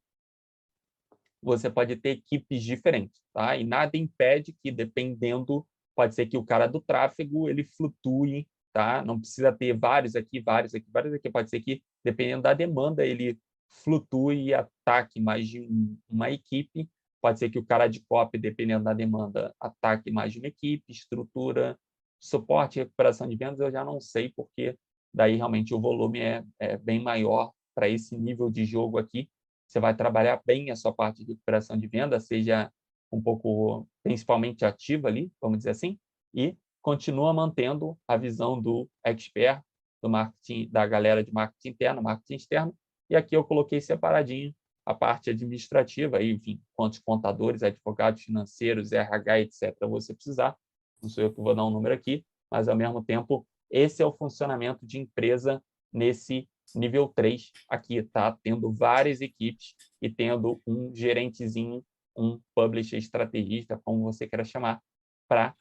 você pode ter equipes diferentes, tá? E nada impede que, dependendo, pode ser que o cara do tráfego ele flutue, tá? Não precisa ter vários aqui, vários aqui, vários aqui. Pode ser que, dependendo da demanda, ele flutue e ataque mais de uma equipe. Pode ser que o cara de copy, dependendo da demanda, ataque mais de uma equipe, estrutura, suporte, recuperação de vendas, eu já não sei, porque daí realmente o volume é bem maior para esse nível de jogo aqui. Você vai trabalhar bem a sua parte de recuperação de venda, seja um pouco, principalmente ativa ali, vamos dizer assim, e continua mantendo a visão do expert, do marketing, da galera de marketing interno, marketing externo, e aqui eu coloquei separadinho a parte administrativa, aí, enfim, quantos contadores, advogados financeiros, RH, etc., você precisar. Não sou eu que vou dar um número aqui, mas, ao mesmo tempo, esse é o funcionamento de empresa nesse nível 3 aqui, tá? Tendo várias equipes e tendo um gerentezinho, um publisher estrategista, como você queira chamar, para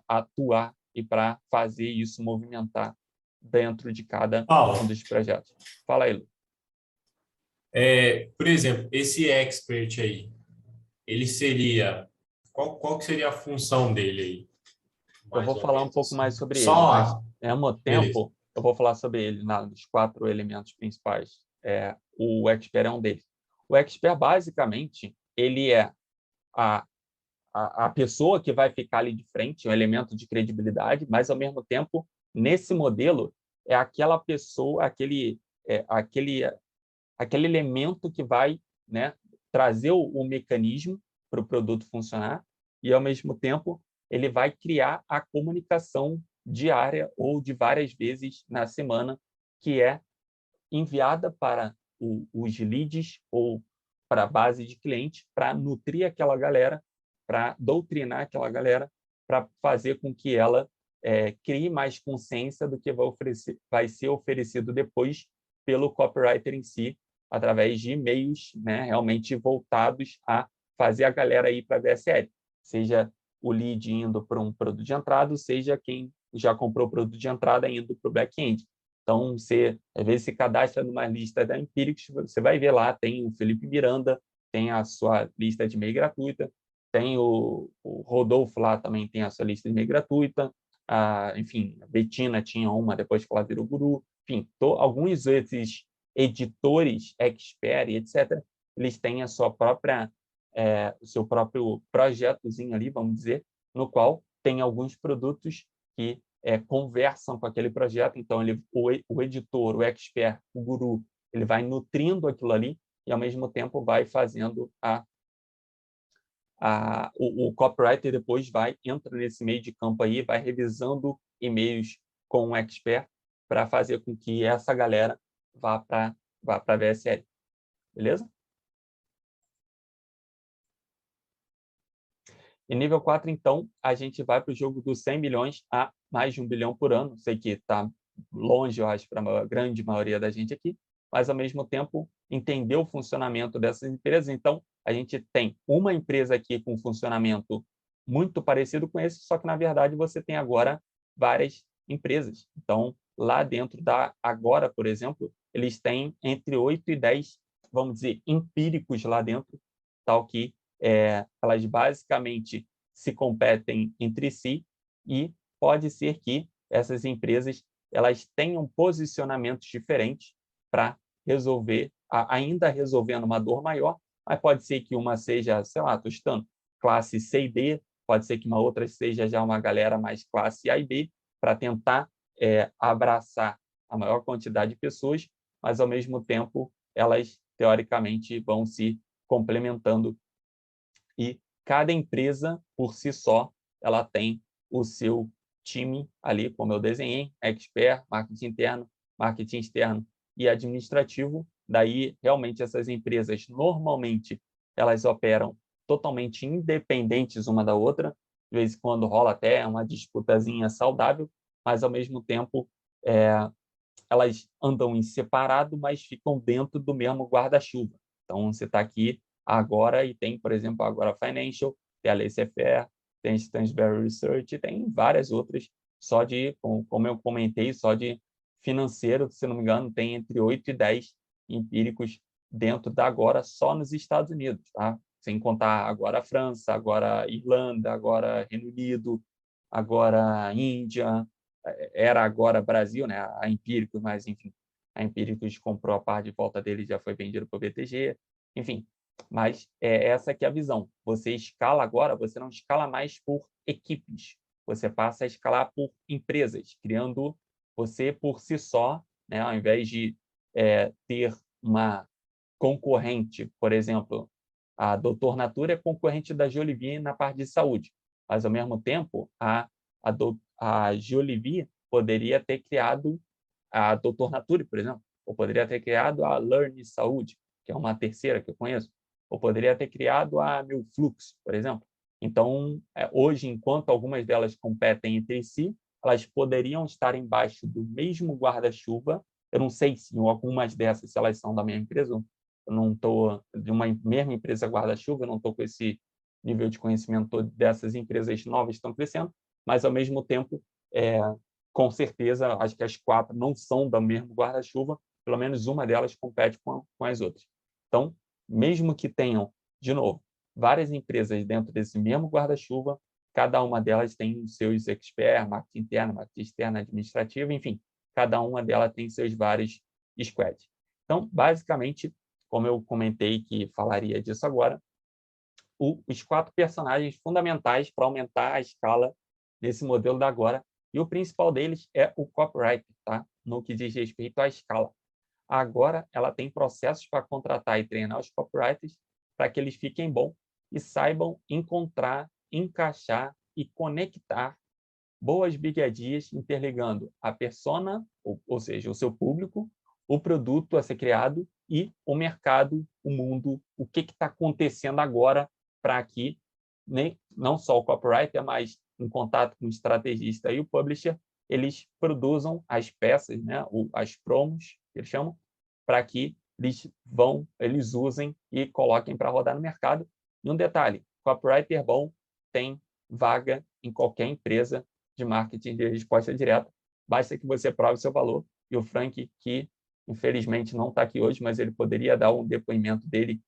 atuar e para fazer isso movimentar dentro de cada um dos projetos. Fala aí, Lu. Por exemplo, esse expert aí, ele seria... Qual que seria a função dele aí? Eu vou falar um pouco mais sobre ele, Só... mas, ao mesmo Beleza. tempo, eu vou falar sobre ele nos 4 elementos principais. O expert é um deles. O expert, basicamente, ele é a pessoa que vai ficar ali de frente, um elemento de credibilidade, mas, ao mesmo tempo, nesse modelo, é aquela pessoa, aquele elemento que vai, né, trazer o mecanismo para o produto funcionar e, ao mesmo tempo, ele vai criar a comunicação diária ou de várias vezes na semana, que é enviada para os leads ou para a base de clientes, para nutrir aquela galera, para doutrinar aquela galera, para fazer com que ela crie mais consciência do que vai ser oferecido depois pelo copywriter em si, através de e-mails, né, realmente voltados a fazer a galera ir para a VSL, seja o lead indo para um produto de entrada, seja quem já comprou o produto de entrada indo para o back-end. Então, você, às vezes, se cadastra numa lista da Empirics, você vai ver lá, tem o Felipe Miranda, tem a sua lista de e-mail gratuita, tem o Rodolfo lá também tem a sua lista de e-mail gratuita, enfim, a Betina tinha uma depois que ela virou guru, enfim, alguns desses editores, expert, etc., eles têm a sua própria, o seu próprio projetozinho ali, vamos dizer, no qual tem alguns produtos que conversam com aquele projeto. Então, o editor, o expert, o guru, ele vai nutrindo aquilo ali e, ao mesmo tempo, vai fazendo o copywriter depois entra nesse meio de campo aí, vai revisando e-mails com o expert para fazer com que essa galera vá para a VSL. Beleza? E nível 4, então, a gente vai para o jogo dos 100 milhões a mais de 1 bilhão por ano. Sei que está longe, eu acho, para a grande maioria da gente aqui, mas, ao mesmo tempo, entender o funcionamento dessas empresas. Então, a gente tem uma empresa aqui com funcionamento muito parecido com esse, só que, na verdade, você tem agora várias empresas. Então, lá dentro da Agora, por exemplo, eles têm entre 8 e 10, vamos dizer, empíricos lá dentro, tal que elas basicamente se competem entre si e pode ser que essas empresas elas tenham posicionamentos diferentes para resolver, ainda resolvendo uma dor maior, mas pode ser que uma seja, sei lá, estou estudando, classe C e D, pode ser que uma outra seja já uma galera mais classe A e B, para tentar abraçar a maior quantidade de pessoas, mas, ao mesmo tempo, elas, teoricamente, vão se complementando. E cada empresa, por si só, ela tem o seu time ali, como eu desenhei, expert, marketing interno, marketing externo e administrativo. Daí, realmente, essas empresas, normalmente, elas operam totalmente independentes uma da outra. De vez em quando rola até uma disputazinha saudável, mas, ao mesmo tempo, elas andam em separado, mas ficam dentro do mesmo guarda-chuva. Então, você está aqui agora e tem, por exemplo, agora Financial, tem a Laissez-Faire, tem Stansberry Research, tem várias outras, só de, como eu comentei, só de financeiro, se não me engano, tem entre 8 e 10 empíricos dentro da agora, só nos Estados Unidos, tá? Sem contar agora a França, agora a Irlanda, agora Reino Unido, agora a Índia, era agora Brasil, né? A Empíricos, mas, enfim, a Empíricos comprou a parte de volta dele e já foi vendido para o BTG, enfim. Mas essa que é a visão. Você escala agora, você não escala mais por equipes, você passa a escalar por empresas, criando você por si só, né? Ao invés de ter uma concorrente, por exemplo, a Doutor Natura é concorrente da Jolivie na parte de saúde, mas, ao mesmo tempo, a Jolivie poderia ter criado a Doutor Nature, por exemplo, ou poderia ter criado a Learn Saúde, que é uma terceira que eu conheço, ou poderia ter criado a Milflux, por exemplo. Então, hoje, enquanto algumas delas competem entre si, elas poderiam estar embaixo do mesmo guarda-chuva. Eu não sei se algumas dessas, se elas são da mesma empresa, eu não estou de uma mesma empresa guarda-chuva, eu não estou com esse nível de conhecimento dessas empresas novas que estão crescendo, mas, ao mesmo tempo, com certeza, acho que as 4 não são do mesmo guarda-chuva, pelo menos uma delas compete com as outras. Então, mesmo que tenham, de novo, várias empresas dentro desse mesmo guarda-chuva, cada uma delas tem os seus experts, marketing interno, marketing externo, administrativo, enfim, cada uma delas tem seus vários squads. Então, basicamente, como eu comentei que falaria disso agora, os 4 personagens fundamentais para aumentar a escala nesse modelo da agora, e o principal deles é o copywriter, tá? No que diz respeito à escala. Agora, ela tem processos para contratar e treinar os copywriters para que eles fiquem bons e saibam encontrar, encaixar e conectar boas bigadias interligando a persona, ou seja, o seu público, o produto a ser criado e o mercado, o mundo, o que está acontecendo agora para que não só o copywriter, mas em contato com o estrategista e o publisher, eles produzam as peças, né, as promos, que eles chamam, para que eles usem e coloquem para rodar no mercado. E um detalhe, copywriter bom tem vaga em qualquer empresa de marketing de resposta direta, basta que você prove seu valor. E o Frank, que infelizmente não está aqui hoje, mas ele poderia dar um depoimento dele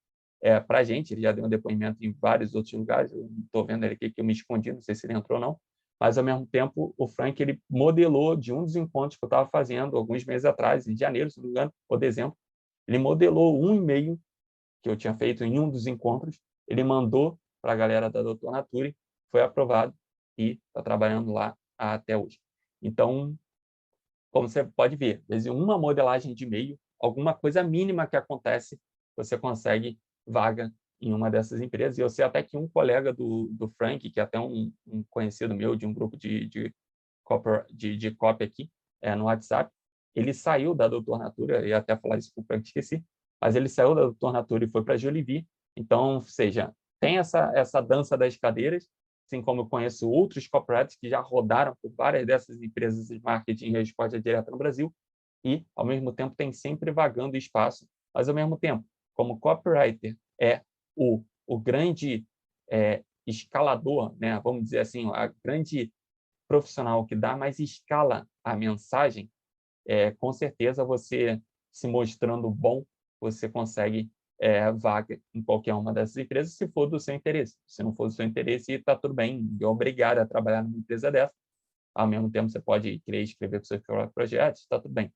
para a gente, ele já deu um depoimento em vários outros lugares, eu não estou vendo ele aqui que eu me escondi, não sei se ele entrou ou não, mas, ao mesmo tempo, o Frank ele modelou de um dos encontros que eu estava fazendo alguns meses atrás, em janeiro, se não me engano, ou dezembro, ele modelou um e-mail que eu tinha feito em um dos encontros, ele mandou para a galera da Doutor Nature, foi aprovado e está trabalhando lá até hoje. Então, como você pode ver, às vezes uma modelagem de e-mail, alguma coisa mínima que acontece, você consegue vaga em uma dessas empresas. E eu sei até que um colega do Frank, que é até um conhecido meu de um grupo de copy aqui no WhatsApp, ele saiu da Doutor Natura, eu ia até falar isso para o Frank, esqueci, mas ele saiu da Doutor Natura e foi para a Jolivie. Então, ou seja, tem essa dança das cadeiras, assim como eu conheço outros copywriters que já rodaram por várias dessas empresas de marketing e resposta direta no Brasil, e, ao mesmo tempo, tem sempre vagando espaço, mas, ao mesmo tempo, como copywriter é o grande escalador, né? Vamos dizer assim, a grande profissional que dá mais escala à mensagem, com certeza você se mostrando bom, você consegue vaga em qualquer uma dessas empresas, se for do seu interesse. Se não for do seu interesse, está tudo bem, ninguém é obrigado a trabalhar numa empresa dessa. Ao mesmo tempo, você pode querer escrever para o seu projeto, está tudo bem.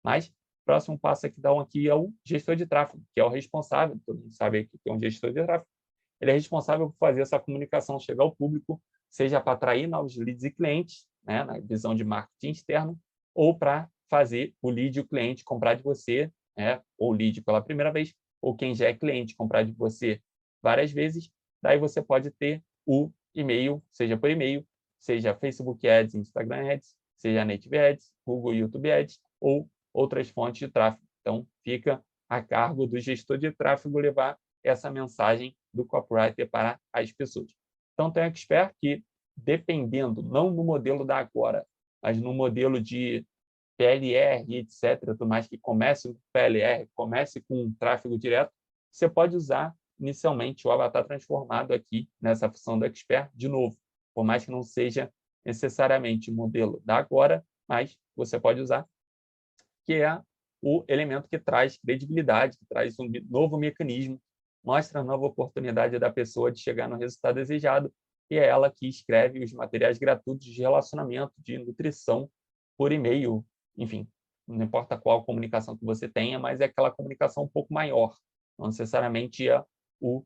Mas o próximo passo aqui é o gestor de tráfego, que é o responsável, todo mundo sabe que é um gestor de tráfego. Ele é responsável por fazer essa comunicação chegar ao público, seja para atrair novos leads e clientes, né, na visão de marketing externo, ou para fazer o lead e o cliente comprar de você, né, ou lead pela primeira vez, ou quem já é cliente comprar de você várias vezes. Daí você pode ter o e-mail, seja por e-mail, seja Facebook Ads, Instagram Ads, seja Native Ads, Google e YouTube Ads, ou outras fontes de tráfego. Então, fica a cargo do gestor de tráfego levar essa mensagem do copywriter para as pessoas. Então, tem um expert que, dependendo, não no modelo da agora, mas no modelo de PLR, etc., tudo mais, que comece com PLR, comece com um tráfego direto, você pode usar inicialmente o avatar transformado aqui nessa função do expert de novo, por mais que não seja necessariamente o modelo da agora, mas você pode usar, que é o elemento que traz credibilidade, que traz um novo mecanismo, mostra a nova oportunidade da pessoa de chegar no resultado desejado, e é ela que escreve os materiais gratuitos de relacionamento, de nutrição, por e-mail, enfim, não importa qual comunicação que você tenha, mas é aquela comunicação um pouco maior, não necessariamente é o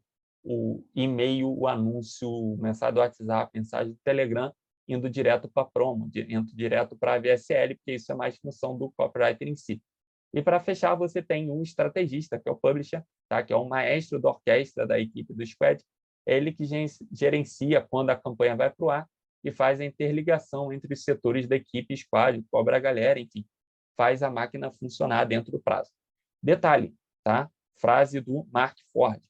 e-mail, o anúncio, mensagem do WhatsApp, mensagem do Telegram, indo direto para a promo, indo direto para a VSL, porque isso é mais função do copywriter em si. E para fechar, você tem um estrategista, que é o publisher, tá? Que é o maestro da orquestra da equipe do Squad. É ele que gerencia quando a campanha vai para o ar e faz a interligação entre os setores da equipe, Squad, cobra a galera, enfim, faz a máquina funcionar dentro do prazo. Detalhe, tá? Frase do Mark Ford.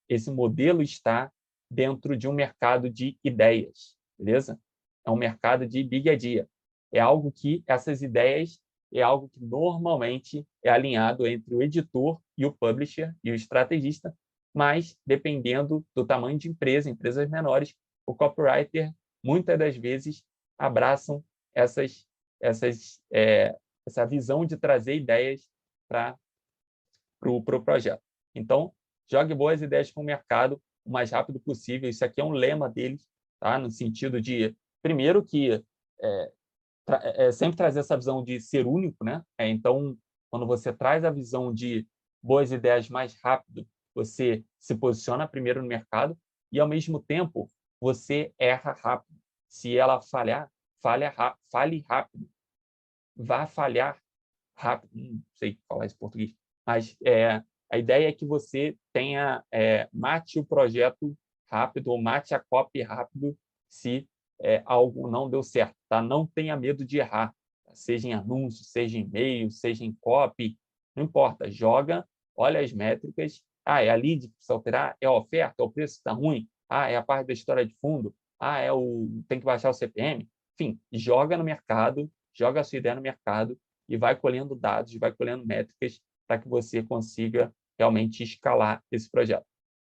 Esse modelo está dentro de um mercado de ideias, beleza? É um mercado de big idea. É algo que essas ideias é algo que normalmente é alinhado entre o editor e o publisher e o estrategista, mas dependendo do tamanho de empresa, empresas menores, o copywriter muitas das vezes abraçam essa visão de trazer ideias para o projeto. Então, jogue boas ideias para o mercado o mais rápido possível. Isso aqui é um lema deles, tá? No sentido de, primeiro, que sempre trazer essa visão de ser único, né? Então, quando você traz a visão de boas ideias mais rápido, você se posiciona primeiro no mercado e, ao mesmo tempo, você erra rápido. Se ela falhar, fale rápido. Vá falhar rápido. Não sei falar isso em português, mas a ideia é que você mate o projeto rápido ou mate a copy rápido se algo não deu certo. Tá? Não tenha medo de errar, seja em anúncio, seja em e-mail, seja em copy, não importa. Joga, olha as métricas. É a lead que precisa alterar? É a oferta? O preço está ruim? É a parte da história de fundo? Tem que baixar o CPM? Enfim, joga no mercado, joga a sua ideia no mercado e vai colhendo dados, vai colhendo métricas para que você consiga realmente escalar esse projeto.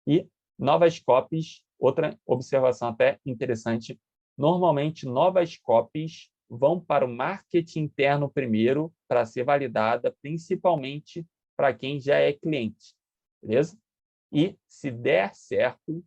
E novas copies, outra observação até interessante, normalmente novas copies vão para o marketing interno primeiro para ser validada, principalmente para quem já é cliente, beleza? E se der certo,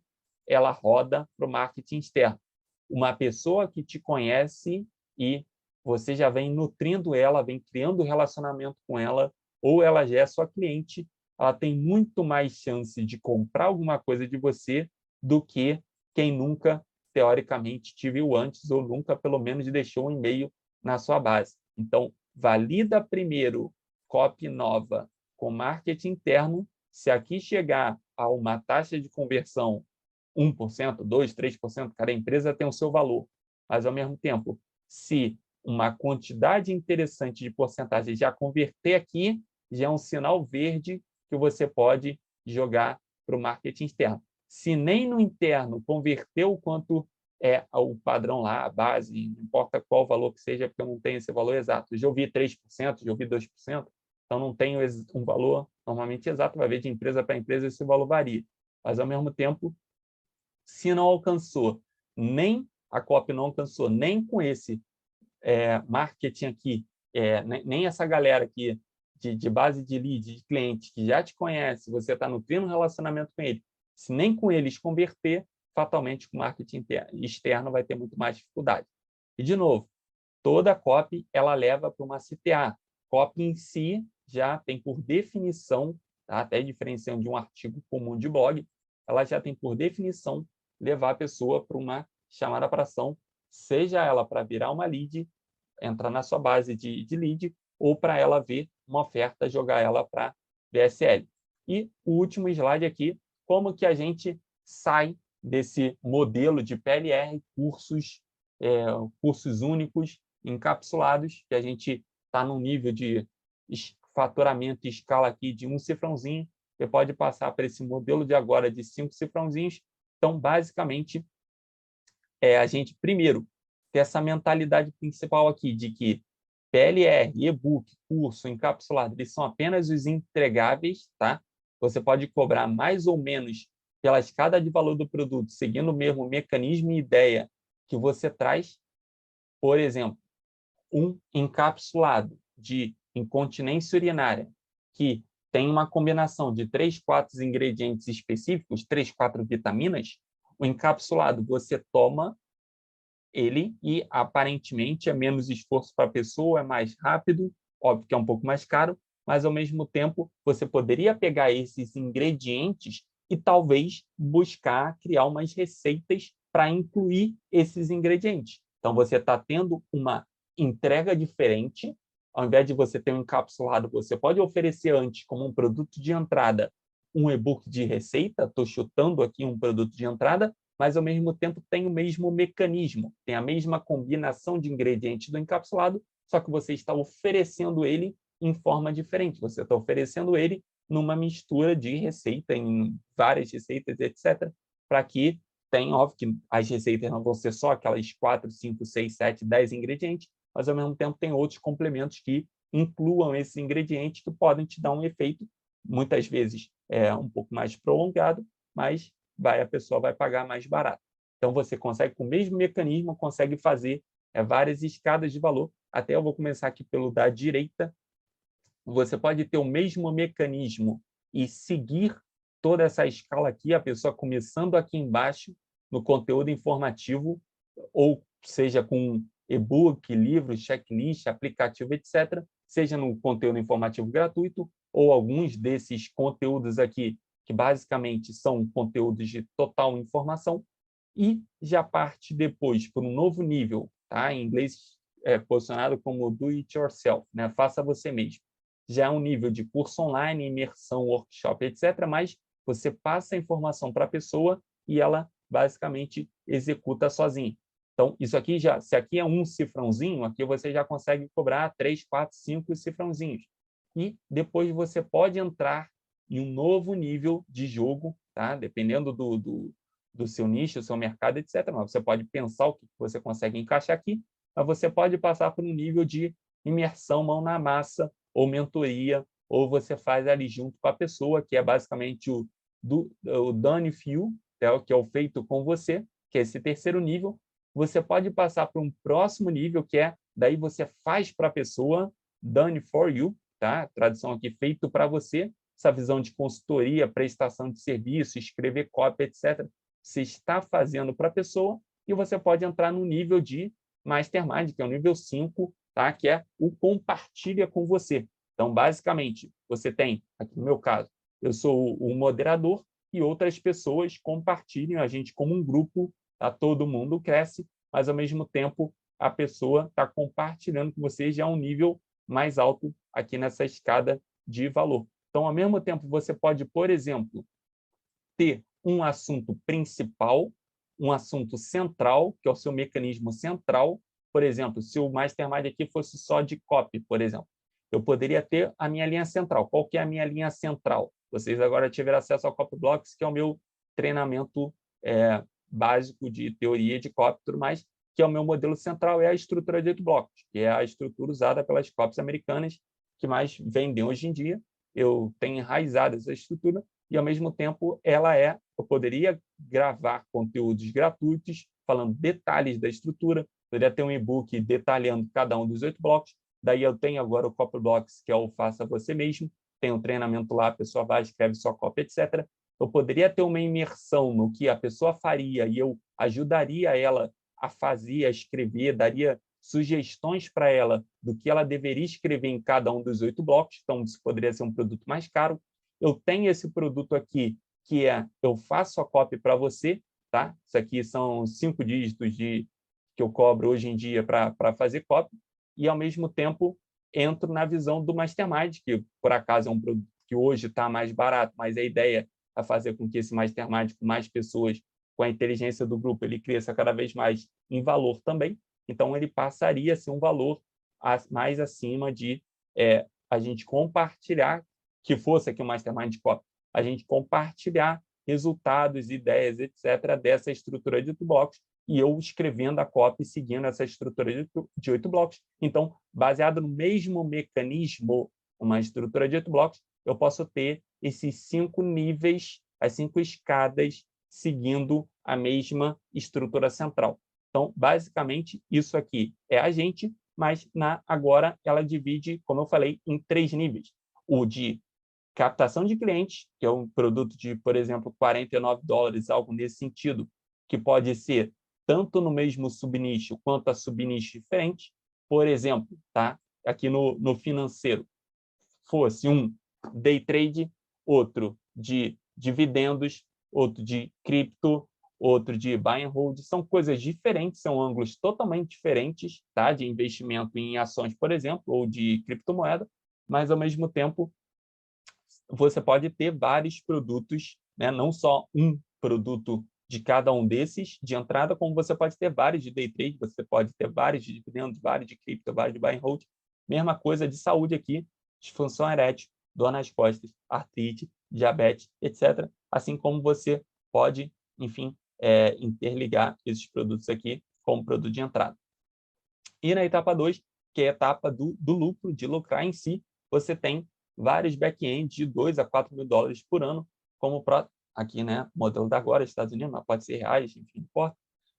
ela roda para o marketing externo. Uma pessoa que te conhece e você já vem nutrindo ela, vem criando relacionamento com ela, ou ela já é sua cliente, ela tem muito mais chance de comprar alguma coisa de você do que quem nunca, teoricamente, te viu antes ou nunca, pelo menos, deixou um e-mail na sua base. Então, valida primeiro copy nova com marketing interno. Se aqui chegar a uma taxa de conversão 1%, 2%, 3%, cada empresa tem o seu valor. Mas, ao mesmo tempo, se uma quantidade interessante de porcentagem já converter aqui, já é um sinal verde que você pode jogar para o marketing externo. Se nem no interno converteu quanto é o padrão lá, a base, não importa qual valor que seja, porque eu não tenho esse valor exato. Já ouvi 3%, já ouvi 2%, então não tenho um valor normalmente exato, vai ver de empresa para empresa esse valor varia. Mas, ao mesmo tempo, se não alcançou, nem a copy não alcançou, nem com esse marketing aqui, nem essa galera aqui de base de lead, de cliente que já te conhece, você está nutrindo um relacionamento com ele, se nem com eles converter, fatalmente com o marketing externo vai ter muito mais dificuldade. E, de novo, toda copy ela leva para uma CTA. Copy em si já tem por definição, tá? Até diferenciando de um artigo comum de blog, ela já tem por definição levar a pessoa para uma chamada para ação, seja ela para virar uma lead, entrar na sua base de lead, ou para ela ver uma oferta, jogar ela para VSL. E o último slide aqui, como que a gente sai desse modelo de PLR, cursos únicos, encapsulados, que a gente está num nível de faturamento e escala aqui de 1 cifrãozinho, você pode passar para esse modelo de agora de 5 cifrãozinhos. Então, basicamente, a gente, primeiro, ter essa mentalidade principal aqui de que PLR, e-book, curso, encapsulado, eles são apenas os entregáveis, tá? Você pode cobrar mais ou menos pela escada de valor do produto, seguindo o mesmo mecanismo e ideia que você traz. Por exemplo, um encapsulado de incontinência urinária, que tem uma combinação de 3, 4 ingredientes específicos, 3, 4 vitaminas, o encapsulado você toma ele e aparentemente é menos esforço para a pessoa, é mais rápido, óbvio que é um pouco mais caro, mas ao mesmo tempo você poderia pegar esses ingredientes e talvez buscar criar umas receitas para incluir esses ingredientes. Então você está tendo uma entrega diferente. Ao invés de você ter um encapsulado, você pode oferecer antes como um produto de entrada um e-book de receita, estou chutando aqui um produto de entrada, mas ao mesmo tempo tem o mesmo mecanismo, tem a mesma combinação de ingredientes do encapsulado, só que você está oferecendo ele em forma diferente. Você está oferecendo ele numa mistura de receita, em várias receitas, etc., para que tenha, óbvio que as receitas não vão ser só aquelas 4, 5, 6, 7, 10 ingredientes, mas ao mesmo tempo tem outros complementos que incluam esses ingredientes que podem te dar um efeito, muitas vezes um pouco mais prolongado, mas a pessoa vai pagar mais barato. Então, você consegue, com o mesmo mecanismo, consegue fazer várias escadas de valor. Até eu vou começar aqui pelo da direita. Você pode ter o mesmo mecanismo e seguir toda essa escala aqui, a pessoa começando aqui embaixo, no conteúdo informativo, ou seja, com e-book, livro, checklist, aplicativo, etc., seja no conteúdo informativo gratuito, ou alguns desses conteúdos aqui, que basicamente são conteúdos de total informação, e já parte depois para um novo nível, tá? Em inglês posicionado como do it yourself, né? Faça você mesmo. Já é um nível de curso online, imersão, workshop, etc., mas você passa a informação para a pessoa e ela basicamente executa sozinha. Então, isso aqui já, se aqui é um cifrãozinho, aqui você já consegue cobrar 3, 4, 5 cifrãozinhos. E depois você pode entrar em um novo nível de jogo, tá? Dependendo do seu nicho, do seu mercado, etc. Mas você pode pensar o que você consegue encaixar aqui, mas você pode passar por um nível de imersão, mão na massa, ou mentoria, ou você faz ali junto com a pessoa, que é basicamente o done with you, que é o feito com você, que é esse terceiro nível. Você pode passar para um próximo nível, que é, daí você faz para a pessoa, done for you, tá? Tradução aqui, feito para você, essa visão de consultoria, prestação de serviço, escrever copy, etc. Você está fazendo para a pessoa e você pode entrar no nível de Mastermind, que é o nível 5, tá? Que é o compartilha com você. Então, basicamente, você tem, aqui no meu caso, eu sou o moderador e outras pessoas compartilham a gente como um grupo, tá? Todo mundo cresce, mas, ao mesmo tempo, a pessoa está compartilhando com você já um nível mais alto aqui nessa escada de valor. Então, ao mesmo tempo, você pode, por exemplo, ter um assunto principal, um assunto central, que é o seu mecanismo central. Por exemplo, se o Mastermind aqui fosse só de copy, por exemplo, eu poderia ter a minha linha central. Qual que é a minha linha central? Vocês agora tiveram acesso ao Copyblocks, que é o meu treinamento básico de teoria de copy e tudo mais, que é o meu modelo central, é a estrutura de 8 blocos, que é a estrutura usada pelas copies americanas que mais vendem hoje em dia. Eu tenho enraizado essa estrutura e, ao mesmo tempo, eu poderia gravar conteúdos gratuitos, falando detalhes da estrutura, poderia ter um e-book detalhando cada um dos 8 blocos, Daí eu tenho agora o Copyblocks, que é o faça você mesmo. Tem um treinamento lá, a pessoa vai, escreve sua cópia, etc. Eu poderia ter uma imersão no que a pessoa faria e eu ajudaria ela a fazer, a escrever, daria sugestões para ela do que ela deveria escrever em cada um dos 8 blocos. Então, isso poderia ser um produto mais caro. Eu tenho esse produto aqui, que é eu faço a cópia para você, tá? Isso aqui são 5 dígitos que eu cobro hoje em dia para fazer cópia. E, ao mesmo tempo, entro na visão do Mastermind, que, por acaso, é um produto que hoje está mais barato, mas a ideia é fazer com que esse Mastermind, com mais pessoas, com a inteligência do grupo, ele cresça cada vez mais em valor também. Então, ele passaria a ser um valor mais acima de a gente compartilhar, que fosse aqui o Mastermind Copy, a gente compartilhar resultados, ideias, etc., dessa estrutura de 8 blocos, e eu escrevendo a copy seguindo essa estrutura de 8 blocos. Então, baseado no mesmo mecanismo, uma estrutura de 8 blocos, eu posso ter esses 5 níveis, as 5 escadas, seguindo a mesma estrutura central. Então, basicamente, isso aqui é a gente, mas agora ela divide, como eu falei, em 3 níveis. O de captação de clientes, que é um produto de, por exemplo, $49, algo nesse sentido, que pode ser tanto no mesmo subnicho quanto a subnicho diferente. Por exemplo, tá? Aqui no financeiro, fosse um day trade, outro de dividendos, outro de cripto, outro de buy and hold, são coisas diferentes, são ângulos totalmente diferentes, tá? De investimento em ações, por exemplo, ou de criptomoeda, mas, ao mesmo tempo, você pode ter vários produtos, né? Não só um produto de cada um desses de entrada, como você pode ter vários de day trade, você pode ter vários de dividendos, vários de cripto, vários de buy and hold. Mesma coisa de saúde aqui, disfunção erétil, dor nas costas, artrite, diabetes, etc. Assim como você pode, enfim, interligar esses produtos aqui como produto de entrada. E na etapa 2, que é a etapa do lucro, de lucrar em si, você tem vários back-ends de $2 a $4 mil por ano, como aqui, né, modelo da agora, Estados Unidos, mas pode ser reais, enfim, não importa,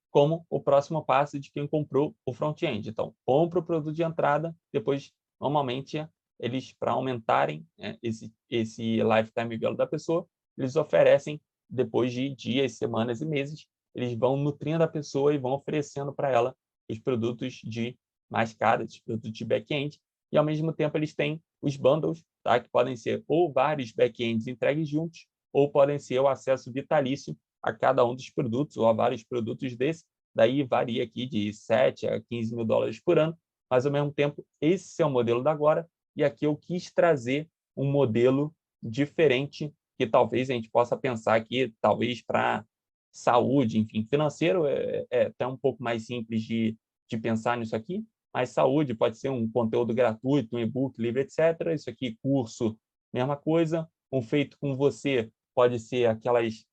como o próximo passo de quem comprou o front-end. Então, compra o produto de entrada, depois, normalmente, eles, para aumentarem, né, esse lifetime value da pessoa, eles oferecem, depois de dias, semanas e meses, eles vão nutrindo a pessoa e vão oferecendo para ela os produtos de mais caros, os produtos de back-end, e, ao mesmo tempo, eles têm os bundles, tá? Que podem ser ou vários back-ends entregues juntos, ou podem ser o acesso vitalício a cada um dos produtos, ou a vários produtos desses. Daí varia aqui de $7 a $15 mil por ano, mas, ao mesmo tempo, esse é o modelo da agora, e aqui eu quis trazer um modelo diferente, que talvez a gente possa pensar aqui, talvez para saúde, enfim, financeiro é até um pouco mais simples de pensar nisso aqui, mas saúde pode ser um conteúdo gratuito, um e-book, livro, etc. Isso aqui, curso, mesma coisa. Um feito com você pode ser aquelas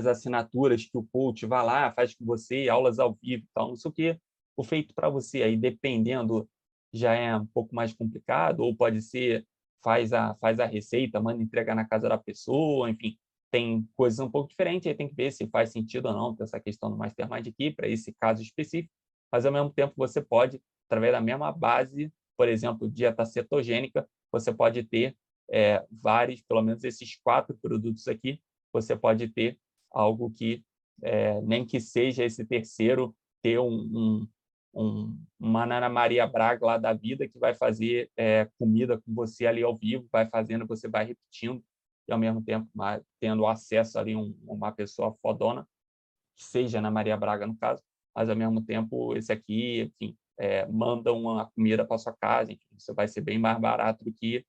assinaturas que o coach vai lá, faz com você, aulas ao vivo e tal, não sei o quê. O feito para você, aí, dependendo, já é um pouco mais complicado, ou pode ser faz a receita, manda entregar na casa da pessoa, enfim, tem coisas um pouco diferentes, aí tem que ver se faz sentido ou não ter essa questão do Mastermind aqui, para esse caso específico, mas, ao mesmo tempo, você pode, através da mesma base, por exemplo, dieta cetogênica, você pode ter vários, pelo menos esses 4 produtos aqui, você pode ter algo que, nem que seja esse terceiro, ter uma Ana Maria Braga lá da vida que vai fazer comida com você ali ao vivo, vai fazendo, você vai repetindo, e, ao mesmo tempo, tendo acesso ali uma pessoa fodona, que seja Ana Maria Braga, no caso, mas, ao mesmo tempo, esse aqui, enfim, manda uma comida para sua casa, enfim, isso vai ser bem mais barato do que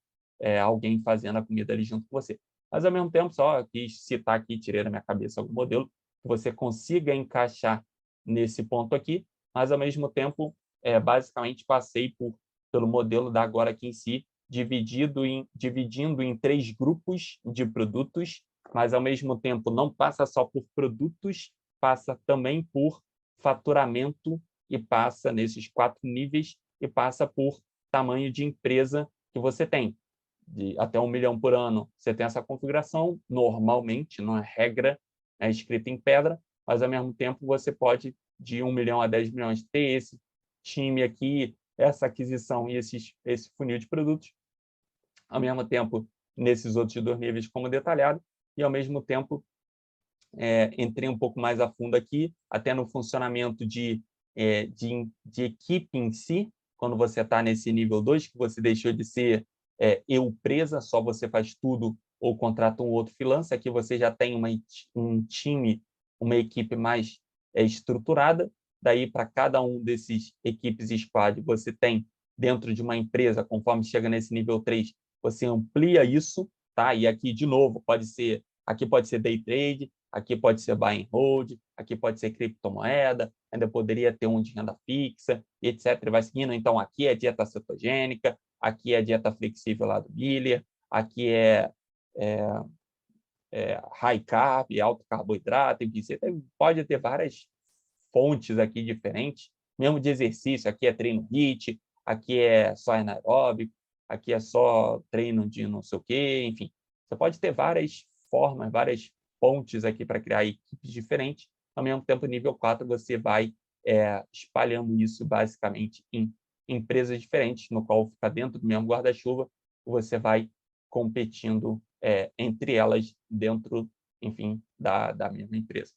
alguém fazendo a comida ali junto com você. Mas, ao mesmo tempo, só quis citar aqui, tirei da minha cabeça algum modelo, que você consiga encaixar nesse ponto aqui, mas, ao mesmo tempo, basicamente, passei pelo modelo da agora aqui em si, dividindo em 3 grupos de produtos, mas, ao mesmo tempo, não passa só por produtos, passa também por faturamento e passa nesses 4 níveis e passa por tamanho de empresa que você tem. De até 1 milhão por ano, você tem essa configuração, normalmente, não é regra, é escrita em pedra, mas, ao mesmo tempo, você pode, de 1 milhão a 10 milhões, ter esse time aqui, essa aquisição e esse funil de produtos, ao mesmo tempo, nesses outros 2 níveis como detalhado, e ao mesmo tempo, entrei um pouco mais a fundo aqui, até no funcionamento de equipe em si, quando você está nesse nível 2, que você deixou de ser eu presa, só você faz tudo ou contrata um outro freelancer, aqui você já tem um time, uma equipe mais estruturada, daí para cada um desses equipes squad, você tem dentro de uma empresa, conforme chega nesse nível 3, você amplia isso, tá? E aqui, de novo, aqui pode ser day trade, aqui pode ser buy and hold, aqui pode ser criptomoeda, ainda poderia ter um de renda fixa, e etc. Vai seguindo. Então, aqui é dieta cetogênica, aqui é dieta flexível lá do Miller, aqui é high carb, alto carboidrato, enfim, você pode ter várias fontes aqui diferentes, mesmo de exercício, aqui é treino HIIT, aqui é só anaeróbico, aqui é só treino de não sei o quê, enfim. Você pode ter várias formas, várias fontes aqui para criar equipes diferentes. Ao mesmo tempo, nível 4, você vai espalhando isso basicamente em empresas diferentes, no qual fica dentro do mesmo guarda-chuva, você vai competindo entre elas dentro, enfim, da mesma empresa.